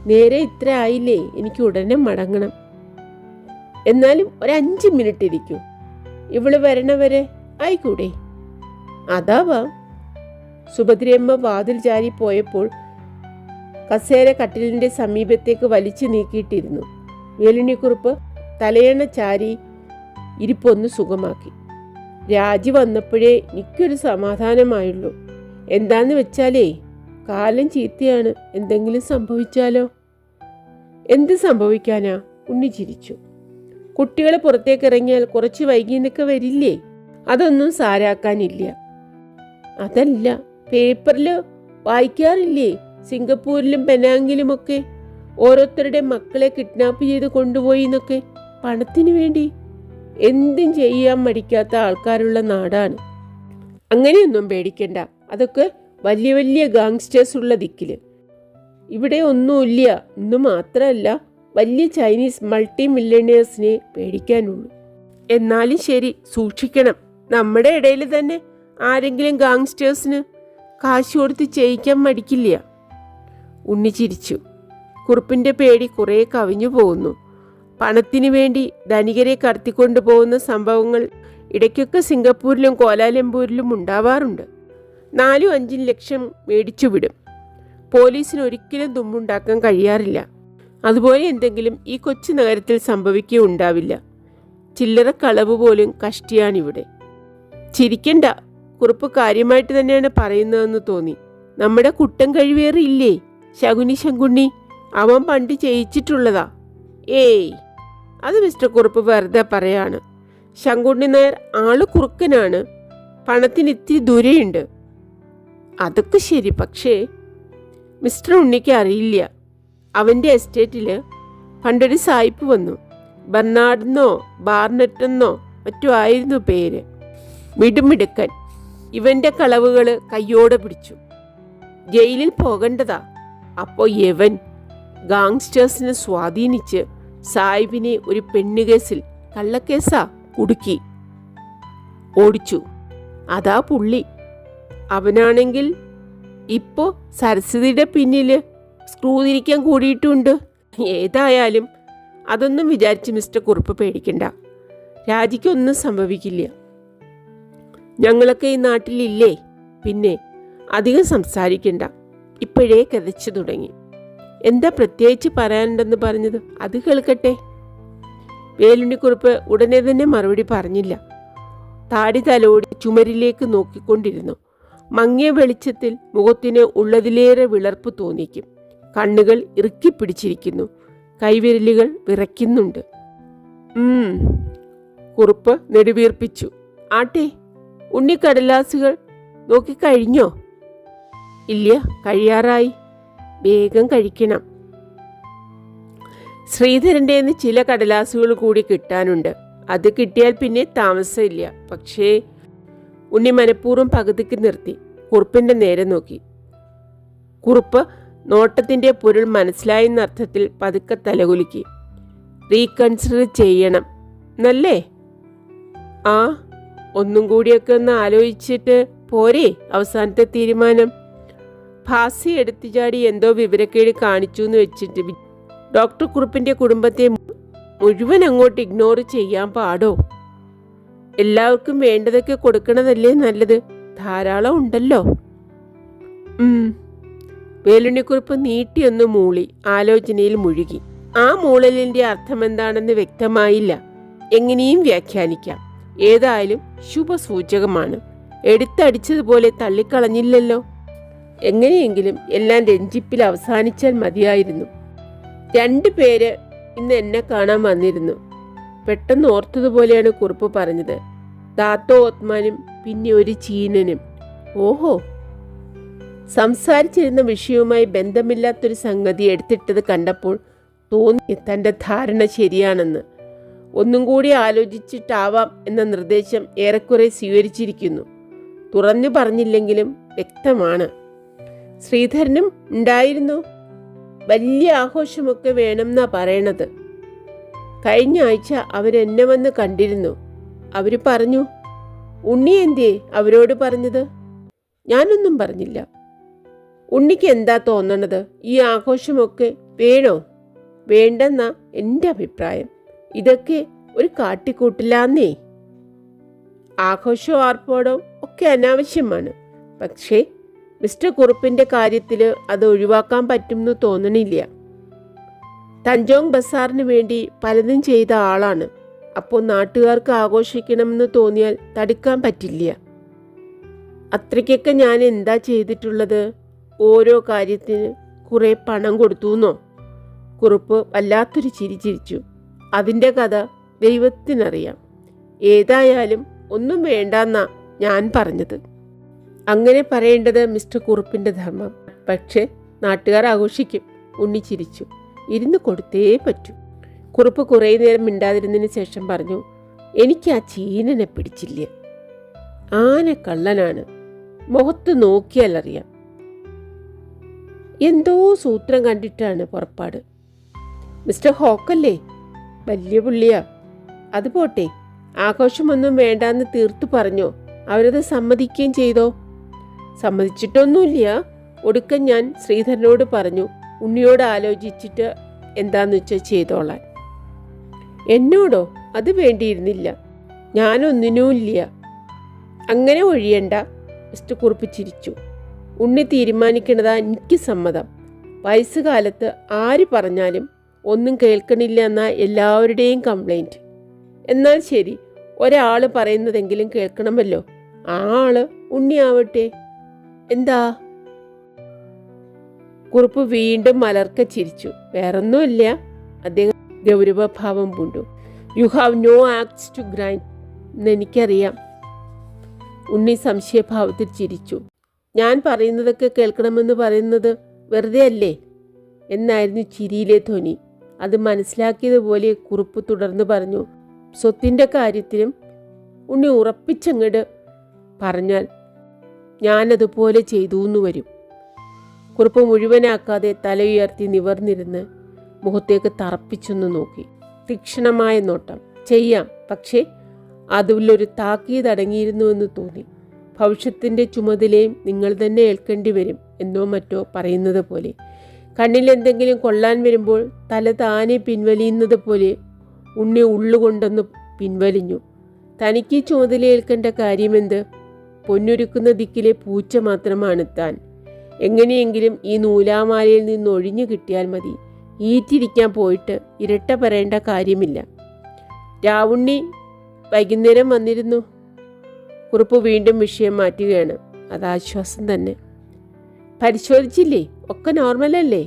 നേരെ ഇത്ര ആയില്ലേ, എനിക്ക് ഉടനെ മടങ്ങണം. എന്നാലും 5 മിനിറ്റ് ഇരിക്കൂ. ഇവള് വരണവരെ ആയിക്കൂടെ? അതാവാ. സുഭദ്രയമ്മ വാതിൽ ചാരി പോയപ്പോൾ കസേര കട്ടിലിന്റെ സമീപത്തേക്ക് വലിച്ചു നീക്കിയിട്ടിരുന്നു. വേലുണ്ണിക്കുറുപ്പ് തലയണ ചാരി ഇരിപ്പൊന്ന് സുഖമാക്കി. രാജി വന്നപ്പോഴേ എനിക്കൊരു സമാധാനമായുള്ളൂ. എന്താന്ന് വെച്ചാലേ, കാലം ചീത്തയാണ്. എന്തെങ്കിലും സംഭവിച്ചാലോ? എന്ത് സംഭവിക്കാനാ? ഉണ്ണി ചിരിച്ചു. കുട്ടികൾ പുറത്തേക്ക് ഇറങ്ങിയാൽ കുറച്ച് വൈകിന്നൊക്കെ വരില്ലേ? അതൊന്നും സാരാക്കാനില്ല. അതല്ല, പേപ്പറിൽ വായിക്കാറില്ലേ? സിംഗപ്പൂരിലും പെനാങ്ങിലുമൊക്കെ ഓരോരുത്തരുടെ മക്കളെ കിഡ്നാപ്പ് ചെയ്ത് കൊണ്ടുപോയി എന്നൊക്കെ. പണത്തിന് വേണ്ടി എന്തും ചെയ്യാൻ മടിക്കാത്ത ആൾക്കാരുള്ള നാടാണ്. അങ്ങനെയൊന്നും പേടിക്കണ്ട. അതൊക്കെ വലിയ വലിയ ഗാങ്സ്റ്റേഴ്സ് ഉള്ള ദിക്കില്. ഇവിടെ ഒന്നുമില്ല. ഇന്ന് മാത്രമല്ല, വലിയ ചൈനീസ് മൾട്ടി മില്യണേഴ്സിനെ പേടിക്കാനുള്ളൂ. എന്നാലും ശരി, സൂക്ഷിക്കണം. നമ്മുടെ ഇടയിൽ തന്നെ ആരെങ്കിലും ഗാങ്സ്റ്റേഴ്സിന് കാശ് കൊടുത്ത് ചെയ്യിക്കാൻ മടിക്കില്ല. ഉണ്ണി ചിരിച്ചു. കുറുപ്പിന്റെ പേടി കുറെ കവിഞ്ഞു പോകുന്നു. പണത്തിനു വേണ്ടി ധനികരെ കടത്തിക്കൊണ്ടു പോകുന്ന സംഭവങ്ങൾ ഇടയ്ക്കൊക്കെ സിംഗപ്പൂരിലും കോലാലംപൂരിലും ഉണ്ടാവാറുണ്ട്. 4-5 ലക്ഷം മേടിച്ചു വിടും. പോലീസിന് ഒരിക്കലും തുമ്പുണ്ടാക്കാൻ കഴിയാറില്ല. അതുപോലെ എന്തെങ്കിലും ഈ കൊച്ചു നഗരത്തിൽ ഉണ്ടാവില്ല. ചില്ലറ കളവ് പോലും കഷ്ടിയാണിവിടെ. ചിരിക്കണ്ട, കുറുപ്പ് കാര്യമായിട്ട് തന്നെയാണ് പറയുന്നതെന്ന് തോന്നി. നമ്മുടെ കുട്ടൻ കഴിവേറിയില്ലേ, ശകുനി ശങ്കുണ്ണി, അവൻ പണ്ട് ചെയ്യിച്ചിട്ടുള്ളതാ. ഏയ്, അത് മിസ്റ്റർ കുറുപ്പ് വെറുതെ പറയാണ്. ശങ്കുണ്ണി നായർ ആള് കുറുക്കനാണ്. പണത്തിന് ഇത്തിരി ദൂരെയുണ്ട്. അതൊക്കെ ശരി. പക്ഷേ മിസ്റ്റർ ഉണ്ണിക്ക് അറിയില്ല, അവൻ്റെ എസ്റ്റേറ്റിൽ പണ്ടൊരു സായിപ്പ് വന്നു. ബർണാഡെന്നോ ബാർനെറ്റെന്നോ മറ്റോ ആയിരുന്നു പേര്. മിടുമിടുക്കൻ. ഇവൻ്റെ കളവുകൾ കയ്യോടെ പിടിച്ചു. ജയിലിൽ പോകേണ്ടതാ. അപ്പോൾ യവൻ ഗാങ്സ്റ്റേഴ്സിനെ സ്വാധീനിച്ച് സായിബിനെ ഒരു പെണ്ണുകേസിൽ, കള്ളക്കേസാ, കുടുക്കി ഓടിച്ചു. അതാ പുള്ളി. അവനാണെങ്കിൽ ഇപ്പോൾ സരസ്വതിയുടെ പിന്നിൽ സ്ക്രൂ തിരിക്കാൻ കൂടിയിട്ടുണ്ട്. ഏതായാലും അതൊന്നും വിചാരിച്ച് മിസ്റ്റർ കുറുപ്പ് പേടിക്കണ്ട. രാജിക്കൊന്നും സംഭവിക്കില്ല. ഞങ്ങളൊക്കെ ഈ നാട്ടിലില്ലേ. പിന്നെ അധികം സംസാരിക്കണ്ട. ഇപ്പോഴേ കതച്ചു തുടങ്ങി. എന്താ പ്രത്യേകിച്ച് പറയാനുണ്ടെന്ന് പറഞ്ഞത്? അത് കേൾക്കട്ടെ. വേലുണ്ണിക്കുറുപ്പ് ഉടനെ തന്നെ മറുപടി പറഞ്ഞില്ല. താടി തലോടി ചുമരിലേക്ക് നോക്കിക്കൊണ്ടിരുന്നു. മങ്ങിയ വെളിച്ചത്തിൽ മുഖത്തിന് ഉള്ളതിലേറെ വിളർപ്പ് തോന്നിക്കും. കണ്ണുകൾ ഇറുക്കിപ്പിടിച്ചിരിക്കുന്നു. കൈവിരലുകൾ വിറയ്ക്കുന്നുണ്ട്. കുറുപ്പ് നെടുവീർപ്പിച്ചു. ആട്ടെ, ഉണ്ണിക്കടലാസുകൾ നോക്കിക്കഴിഞ്ഞോ? ഇല്ല, കഴിയാറായി. വേഗം കഴിക്കണം. ശ്രീധരൻ്റെന്ന് ചില കടലാസുകൾ കൂടി കിട്ടാനുണ്ട്. അത് കിട്ടിയാൽ പിന്നെ താമസമില്ല. പക്ഷേ ഉണ്ണി മനഃപൂർവ്വം പകുതിക്ക് നിർത്തി കുറുപ്പിൻ്റെ നേരെ നോക്കി. കുറുപ്പ് നോട്ടത്തിൻ്റെ പൊരുൾ മനസ്സിലായെന്ന അർത്ഥത്തിൽ പതുക്കെ തലകുലുക്കി. റീകൺസിഡർ ചെയ്യണം എന്നല്ലേ? ആ, ഒന്നും കൂടിയൊക്കെ ഒന്ന് ആലോചിച്ചിട്ട് പോരെ അവസാനത്തെ തീരുമാനം. ഭാസി എടുത്തു ചാടി എന്തോ വിവരക്കേട് കാണിച്ചു എന്ന് വെച്ചിട്ട് ഡോക്ടർ കുറുപ്പിൻ്റെ കുടുംബത്തെ മുഴുവൻ അങ്ങോട്ട് ഇഗ്നോർ ചെയ്യാൻ പാടോ? എല്ലാവർക്കും വേണ്ടതൊക്കെ കൊടുക്കണതല്ലേ നല്ലത്? ധാരാളം ഉണ്ടല്ലോ. വേലുണ്ണിക്കുറുപ്പ് നീട്ടിയൊന്ന് മൂളി ആലോചനയിൽ മുഴുകി. ആ മൂളലിൻ്റെ അർത്ഥമെന്താണെന്ന് വ്യക്തമായില്ല. എങ്ങനെയും വ്യാഖ്യാനിക്കാം. ഏതായാലും ശുഭസൂചകമാണ്. എടുത്തടിച്ചതുപോലെ തള്ളിക്കളഞ്ഞില്ലല്ലോ. എങ്ങനെയെങ്കിലും എല്ലാം രഞ്ജിപ്പിൽ അവസാനിച്ചാൽ മതിയായിരുന്നു. 2 പേര് ഇന്ന് എന്നെ കാണാൻ വന്നിരുന്നു. പെട്ടെന്ന് ഓർത്തതുപോലെയാണ് കുറുപ്പ് പറഞ്ഞത്. ദാത്തോ ഓത്മാനും പിന്നെ ഒരു ചീനനും. ഓഹോ, സംസാരിച്ചിരുന്ന വിഷയവുമായി ബന്ധമില്ലാത്തൊരു സംഗതി എടുത്തിട്ടത് കണ്ടപ്പോൾ തോന്നി തൻ്റെ ധാരണ ശരിയാണെന്ന്. ഒന്നും കൂടി ആലോചിച്ചിട്ടാവാം എന്ന നിർദ്ദേശം ഏറെക്കുറെ സ്വീകരിച്ചിരിക്കുന്നു. തുറന്നു പറഞ്ഞില്ലെങ്കിലും വ്യക്തമാണ്. ശ്രീധരനും ഉണ്ടായിരുന്നു. വലിയ ആഘോഷമൊക്കെ വേണമെന്നാ പറയണത്. കഴിഞ്ഞ ആഴ്ച അവരെന്നെ വന്ന് കണ്ടിരുന്നു. അവർ പറഞ്ഞു. ഉണ്ണി എന്തേ അവരോട് പറഞ്ഞത്? ഞാനൊന്നും പറഞ്ഞില്ല. ഉണ്ണിക്ക് എന്താ തോന്നണത്? ഈ ആഘോഷമൊക്കെ വേണോ? വേണ്ടെന്നാ എൻ്റെ അഭിപ്രായം. ഇതൊക്കെ ഒരു കാട്ടിക്കൂട്ടില്ലാന്നേ. ആഘോഷവും ആർപ്പോടവും ഒക്കെ അനാവശ്യമാണ്. പക്ഷേ മിസ്റ്റർ കുറുപ്പിൻ്റെ കാര്യത്തിൽ അത് ഒഴിവാക്കാൻ പറ്റുമെന്ന് തോന്നണില്ല. തഞ്ചോങ് ബസാറിന് വേണ്ടി പലതും ചെയ്ത ആളാണ്. അപ്പോൾ നാട്ടുകാർക്ക് ആഘോഷിക്കണമെന്ന് തോന്നിയാൽ തടുക്കാൻ പറ്റില്ല. അത്രയ്ക്കൊക്കെ ഞാൻ എന്താ ചെയ്തിട്ടുള്ളത്? ഓരോ കാര്യത്തിന് കുറേ പണം കൊടുത്തുന്നോ? കുറുപ്പ് വല്ലാത്തൊരു ചിരി ചിരിച്ചു. അതിൻ്റെ കഥ ദൈവത്തിനറിയാം. ഏതായാലും ഒന്നും വേണ്ടെന്നാ ഞാൻ പറഞ്ഞത്. അങ്ങനെ പറയേണ്ടത് മിസ്റ്റർ കുറുപ്പിൻ്റെ ധർമ്മം. പക്ഷേ നാട്ടുകാർ ആഘോഷിക്കും. ഉണ്ണി ചിരിച്ചു. ഇരുന്ന് കൊടുത്തേ പറ്റൂ. കുറുപ്പ് കുറേ നേരം മിണ്ടാതിരുന്നതിന് ശേഷം പറഞ്ഞു. എനിക്ക് ആ ചീനനെ പിടിച്ചില്ല. ആന കള്ളനാണ്. മുഖത്ത് നോക്കിയാൽ അറിയാം. എന്തോ സൂത്രം കണ്ടിട്ടാണ് പുറപ്പാട്. മിസ്റ്റർ ഹോക്കല്ലേ? വലിയ പുള്ളിയാ. അത് പോട്ടെ, ആഘോഷമൊന്നും വേണ്ടാന്ന് തീർത്തു പറഞ്ഞോ? അവരത് സമ്മതിക്കുകയും ചെയ്തോ? സമ്മതിച്ചിട്ടൊന്നുമില്ല. ഒടുക്കം ഞാൻ ശ്രീധരനോട് പറഞ്ഞു, ഉണ്ണിയോട് ആലോചിച്ചിട്ട് എന്താന്ന് വെച്ചാൽ ചെയ്തോളാൻ. എന്നോടോ? അത് വേണ്ടിയിരുന്നില്ല. ഞാനൊന്നിനുമില്ല. അങ്ങനെ ഒഴിയണ്ട. മിസ്റ്റർ കുറുപ്പ് ചിരിച്ചു. ഉണ്ണി തീരുമാനിക്കണതാ എനിക്ക് സമ്മതം. വയസ്സുകാലത്ത് ആര് പറഞ്ഞാലും ഒന്നും കേൾക്കണില്ല എന്നാ എല്ലാവരുടെയും കംപ്ലൈൻറ്റ്. എന്നാൽ ശരി, ഒരാൾ പറയുന്നതെങ്കിലും കേൾക്കണമല്ലോ. ആ ആള് ഉണ്ണിയാവട്ടെ. എന്താ? കുറുപ്പ് വീണ്ടും മലർക്ക ചിരിച്ചു. വേറൊന്നുമില്ല. അദ്ദേഹം ഗൗരവഭാവം പൂണ്ടു. You have no axe to grind എന്നെനിക്കറിയാം. ഉണ്ണി സംശയഭാവത്തിൽ ചിരിച്ചു. ഞാൻ പറയുന്നതൊക്കെ കേൾക്കണമെന്ന് പറയുന്നത് വെറുതെ അല്ലേ എന്നായിരുന്നു ചിരിയിലെ ധ്വനി. അത് മനസ്സിലാക്കിയതുപോലെ കുറുപ്പ് തുടർന്ന് പറഞ്ഞു. സ്വത്തിൻ്റെ കാര്യത്തിലും ഉണ്ണി ഉറപ്പിച്ചങ്ങട് പറഞ്ഞാൽ ഞാനതുപോലെ ചെയ്തു എന്ന് വരും. കുറുപ്പ് മുഴുവനാക്കാതെ തലയുയർത്തി നിവർന്നിരുന്ന് മുഖത്തേക്ക് തറപ്പിച്ചൊന്ന് നോക്കി. തീക്ഷണമായ നോട്ടം. ചെയ്യാം, പക്ഷേ അതിലൊരു താക്കീത് അടങ്ങിയിരുന്നുവെന്ന് തോന്നി. ഭവിഷ്യത്തിൻ്റെ ചുമതലയും നിങ്ങൾ തന്നെ ഏൽക്കേണ്ടി വരും എന്നോ മറ്റോ പറയുന്നത് പോലെ. കണ്ണിൽ എന്തെങ്കിലും കൊള്ളാൻ വരുമ്പോൾ തല താനെ പിൻവലിയുന്നത് പോലെ ഉണ്ണി ഉള്ളുകൊണ്ടൊന്ന് പിൻവലിഞ്ഞു. തനിക്ക് ചുമതല ഏൽക്കേണ്ട കാര്യമെന്ത്? പൊന്നൊരുക്കുന്ന ദിക്കിലെ പൂച്ച മാത്രമാണ് താൻ. എങ്ങനെയെങ്കിലും ഈ നൂലാമാലയിൽ നിന്ന് ഒഴിഞ്ഞു കിട്ടിയാൽ മതി. ഈറ്റിരിക്കാൻ പോയിട്ട് ഇരട്ട പറയേണ്ട കാര്യമില്ല. രാവുണ്ണി വൈകുന്നേരം വന്നിരുന്നു. കുറുപ്പ് വീണ്ടും വിഷയം മാറ്റുകയാണ്. അത് ആശ്വാസം തന്നെ. പരിശോധിച്ചില്ലേ? ഒക്കെ നോർമലല്ലേ?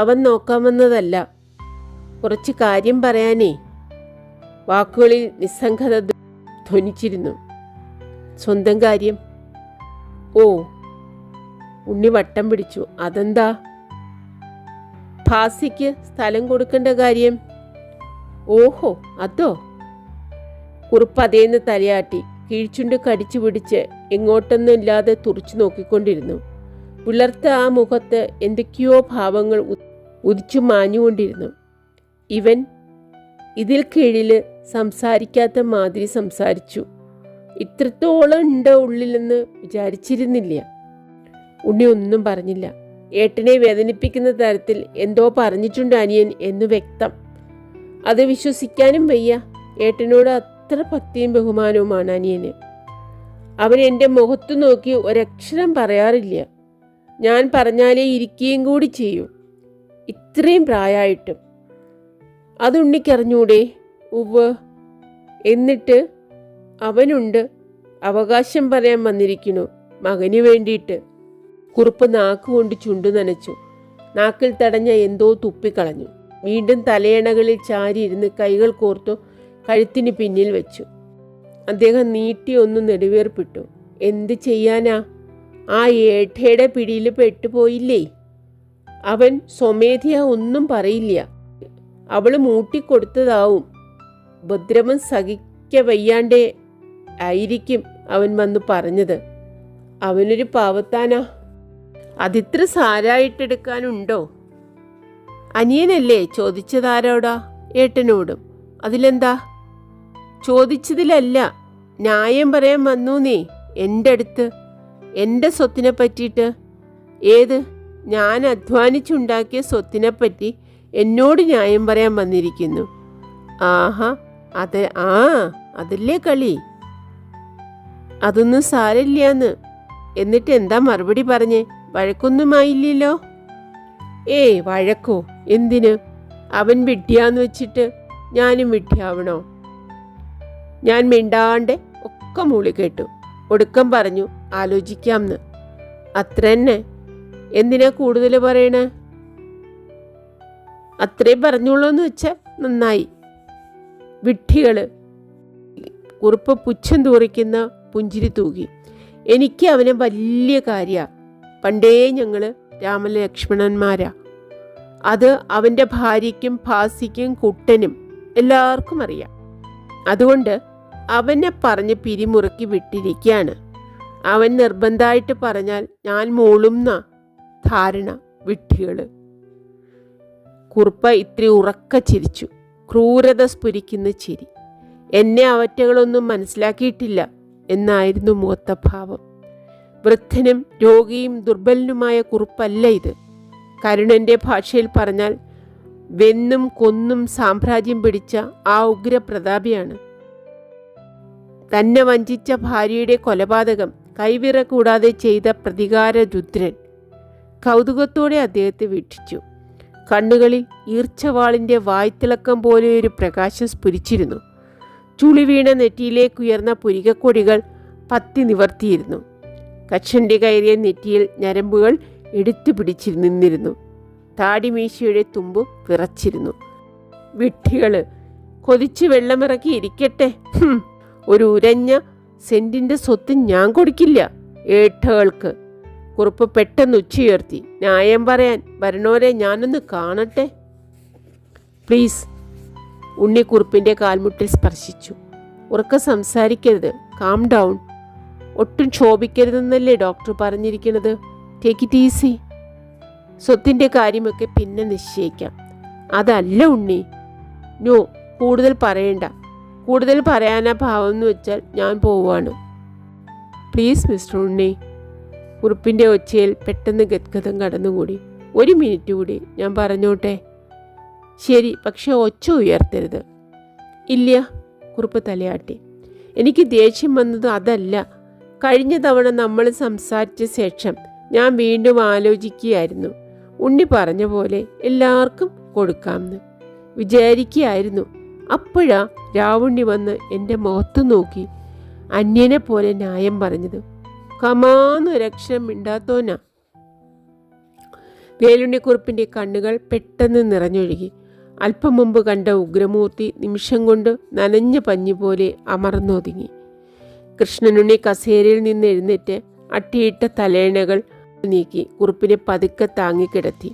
അവൻ നോക്കാമെന്നതല്ല, കുറച്ച് കാര്യം പറയാനേ. വാക്കുകളിൽ നിസ്സംഗത ധ്വനിച്ചിരുന്നു. സ്വന്തം കാര്യം? ഓ, ഉണ്ണി വട്ടം പിടിച്ചു. അതെന്താ? ഭാസിക്ക് സ്ഥലം കൊടുക്കേണ്ട കാര്യം. ഓഹോ, അതോ? കുറുപ്പ് അതേന്ന് തലയാട്ടി കീഴ്ചുണ്ട് കടിച്ചു പിടിച്ച് എങ്ങോട്ടൊന്നും ഇല്ലാതെ തുറച്ചു നോക്കിക്കൊണ്ടിരുന്നു. പുലർത്ത ആ മുഖത്ത് എന്തൊക്കെയോ ഭാവങ്ങൾ ഉദിച്ചു മാഞ്ഞുകൊണ്ടിരുന്നു. ഇവൻ ഇതിൽ കീഴിൽ സംസാരിക്കാത്ത മാതിരി സംസാരിച്ചു. ഇത്രത്തോളം ഉണ്ട് ഉള്ളിലെന്ന് വിചാരിച്ചിരുന്നില്ല. ഉണ്ണി ഒന്നും പറഞ്ഞില്ല. ഏട്ടനെ വേദനിപ്പിക്കുന്ന തരത്തിൽ എന്തോ പറഞ്ഞിട്ടുണ്ട് അനിയൻ എന്ന് വ്യക്തം. അത് വിശ്വസിക്കാനും വയ്യ. ഏട്ടനോട് അത്ര ഭക്തിയും ബഹുമാനവുമാണ് അനിയന്. അവൻ എൻ്റെ മുഖത്തു നോക്കി ഒരക്ഷരം പറയാറില്ല. ഞാൻ പറഞ്ഞാലേ ഇരിക്കുകയും കൂടി ചെയ്യൂ. ഇത്രയും പ്രായമായിട്ടും. അതുണ്ണിക്കറിഞ്ഞൂടെ? ഉവ്വ്. എന്നിട്ട് അവനുണ്ട് അവകാശം പറയാൻ വന്നിരിക്കുന്നു മകന് വേണ്ടിയിട്ട്. കുറുപ്പ് നാക്കുകൊണ്ട് ചുണ്ടു നനച്ചു. നാക്കിൽ തടഞ്ഞ എന്തോ തുപ്പിക്കളഞ്ഞു. വീണ്ടും തലയണകളിൽ ചാരിയിരുന്ന് കൈകൾ കോർത്തു കഴുത്തിന് പിന്നിൽ വെച്ചു. അദ്ദേഹം നീട്ടി ഒന്ന് നെടുവേർപ്പിട്ടു. എന്ത് ചെയ്യാനാ? ആ ഏഠയുടെ പിടിയിൽ പെട്ടുപോയില്ലേ? അവൻ സ്വമേധയാ ഒന്നും പറയില്ല. അവള് മൂട്ടിക്കൊടുത്തതാവും. ഭദ്രമൻ സഹിക്ക വയ്യാണ്ടേ ആയിരിക്കും അവൻ വന്ന് പറഞ്ഞത്. അവനൊരു പാവത്താനാ. അതിത്ര സാരായിട്ടെടുക്കാനുണ്ടോ? അനിയനല്ലേ ചോദിച്ചതാരോടാ? ഏട്ടനോടും. അതിലെന്താ? ചോദിച്ചതിലല്ല, ന്യായം പറയാൻ വന്നു നീ എൻ്റെ അടുത്ത്. എൻ്റെ സ്വത്തിനെ പറ്റിയിട്ട്. ഏത്? ഞാൻ അധ്വാനിച്ചുണ്ടാക്കിയ സ്വത്തിനെപ്പറ്റി എന്നോട് ന്യായം പറയാൻ വന്നിരിക്കുന്നു. ആഹാ, അത് അതല്ലേ കളി. അതൊന്നും സാരമില്ലാന്ന്. എന്നിട്ട് എന്താ മറുപടി പറഞ്ഞേ? വഴക്കൊന്നുമായില്ലല്ലോ? വഴക്കോ? എന്തിന്? അവൻ വിഡ്ഢിയാന്ന് വെച്ചിട്ട് ഞാനും വിഡ്ഢിയാവണോ? ഞാൻ മിണ്ടാണ്ട് ഒക്കെ മൂളി കേട്ടു. ഒടുക്കം പറഞ്ഞു ആലോചിക്കാംന്ന്. അത്ര തന്നെ. എന്തിനാ കൂടുതൽ പറയണേ? അത്രയും പറഞ്ഞോളൂന്ന് വെച്ചാൽ നന്നായി. വിഡ്ഢികള്. കുറുപ്പ് പുച്ഛം തൂറിക്കുന്ന പുഞ്ചിരി തൂകി. എനിക്ക് അവനെ വലിയ കാര്യ. പണ്ടേ ഞങ്ങൾ രാമലക്ഷ്മണന്മാരാ. അത് അവൻ്റെ ഭാര്യയ്ക്കും ഭാസിക്കും കുട്ടനും എല്ലാവർക്കും അറിയാം. അതുകൊണ്ട് അവനെ പറഞ്ഞ് പിരിമുറുക്കി വിട്ടിരിക്കുകയാണ്. അവൻ നിർബന്ധമായിട്ട് പറഞ്ഞാൽ ഞാൻ മൂളുന്ന ധാരണ. വിഡ്ഢികള്. കുറുപ്പ് ഇത്തിരി ഉറക്ക ചിരിച്ചു. ക്രൂരത സ്ഫുരിക്കുന്ന ചിരി. എന്നെ അവറ്റകളൊന്നും മനസ്സിലാക്കിയിട്ടില്ല എന്നായിരുന്നു മുഖത്ത ഭാവം. വൃദ്ധനും രോഗിയും ദുർബലനുമായ കുറുപ്പല്ല ഇത്. കരുണന്റെ ഭാഷയിൽ പറഞ്ഞാൽ വെന്നും കൊന്നും സാമ്രാജ്യം പിടിച്ച ആ ഉഗ്രപ്രതാപിയാണ്. തന്നെ വഞ്ചിച്ച ഭാര്യയുടെ കൊലപാതകം കൈവിറ കൂടാതെ ചെയ്ത പ്രതികാര രുദ്രൻ. കൗതുകത്തോടെ അദ്ദേഹത്തെ വീക്ഷിച്ചു. കണ്ണുകളിൽ ഈർച്ചവാളിൻ്റെ വായ്ത്തിളക്കം പോലെയൊരു പ്രകാശം സ്ഫുരിച്ചിരുന്നു. ചുളി വീണ നെറ്റിയിലേക്കുയർന്ന പുരികക്കൊടികൾ പത്തി നിവർത്തിയിരുന്നു. കക്ഷന്റെ കയറിയ നെറ്റിയിൽ ഞരമ്പുകൾ എടുത്തു പിടിച്ചു നിന്നിരുന്നു. താടിമീശയുടെ തുമ്പ് വിറച്ചിരുന്നു. വിഡ്ഢികള്. കൊതിച്ച് വെള്ളമിറക്കി ഇരിക്കട്ടെ. ഒരു ഉരഞ്ഞ സെന്റിന്റെ സ്വത്ത് ഞാൻ കൊടുക്കില്ല ഏട്ടകൾക്ക്. കുറുപ്പ് പെട്ടെന്ന് ഉച്ചയുയർത്തി. ന്യായം പറയാൻ വരണോരെ ഞാനൊന്ന് കാണട്ടെ പ്ലീസ്. ഉണ്ണിക്കുറുപ്പിൻ്റെ കാൽമുട്ടിൽ സ്പർശിച്ചു. ഉറക്കെ സംസാരിക്കരുത്. Calm down. ഒട്ടും ക്ഷോഭിക്കരുതെന്നല്ലേ ഡോക്ടർ പറഞ്ഞിരിക്കുന്നത്. Take it easy. സ്വത്തിൻ്റെ കാര്യമൊക്കെ പിന്നെ നിശ്ചയിക്കാം. അതല്ല ഉണ്ണി. നോ, കൂടുതൽ പറയണ്ട. കൂടുതൽ പറയാനാ ഭാവം എന്ന് വെച്ചാൽ ഞാൻ പോവാണ്. പ്ലീസ് മിസ്റ്റർ ഉണ്ണി. കുറുപ്പിൻ്റെ ഒച്ചയിൽ പെട്ടെന്ന് ഗദ്ഗതം കടന്നുകൂടി. ഒരു മിനിറ്റ് കൂടി ഞാൻ പറഞ്ഞോട്ടെ? ശരി, പക്ഷെ ഒച്ച ഉയർത്തരുത്. ഇല്ല. കുറുപ്പ് തലയാട്ടി. എനിക്ക് ദേഷ്യം വന്നത് അതല്ല. കഴിഞ്ഞ തവണ നമ്മൾ സംസാരിച്ച ശേഷം ഞാൻ വീണ്ടും ആലോചിക്കുകയായിരുന്നു. ഉണ്ണി പറഞ്ഞ പോലെ എല്ലാവർക്കും കൊടുക്കാമെന്ന് വിചാരിക്കുകയായിരുന്നു. അപ്പോഴാ രാവുണ്ണി വന്ന് എൻ്റെ മുഖത്ത് നോക്കി അന്യനെ പോലെ ന്യായം പറഞ്ഞത്. കമാന്നൊരക്ഷരം മിണ്ടാത്തോനാ. വേലുണ്ണിക്കുറുപ്പിൻ്റെ കണ്ണുകൾ പെട്ടെന്ന് നിറഞ്ഞൊഴുകി. അല്പം മുമ്പ് കണ്ട ഉഗ്രമൂർത്തി നിമിഷം കൊണ്ട് നനഞ്ഞ പഞ്ഞു പോലെ അമർന്നൊതുങ്ങി. കൃഷ്ണനുണ്ണി കസേരയിൽ നിന്ന് എഴുന്നേറ്റ് അട്ടിയിട്ട തലേണകൾ നീക്കി കുറുപ്പിനെ പതുക്കെ താങ്ങിക്കിടത്തി.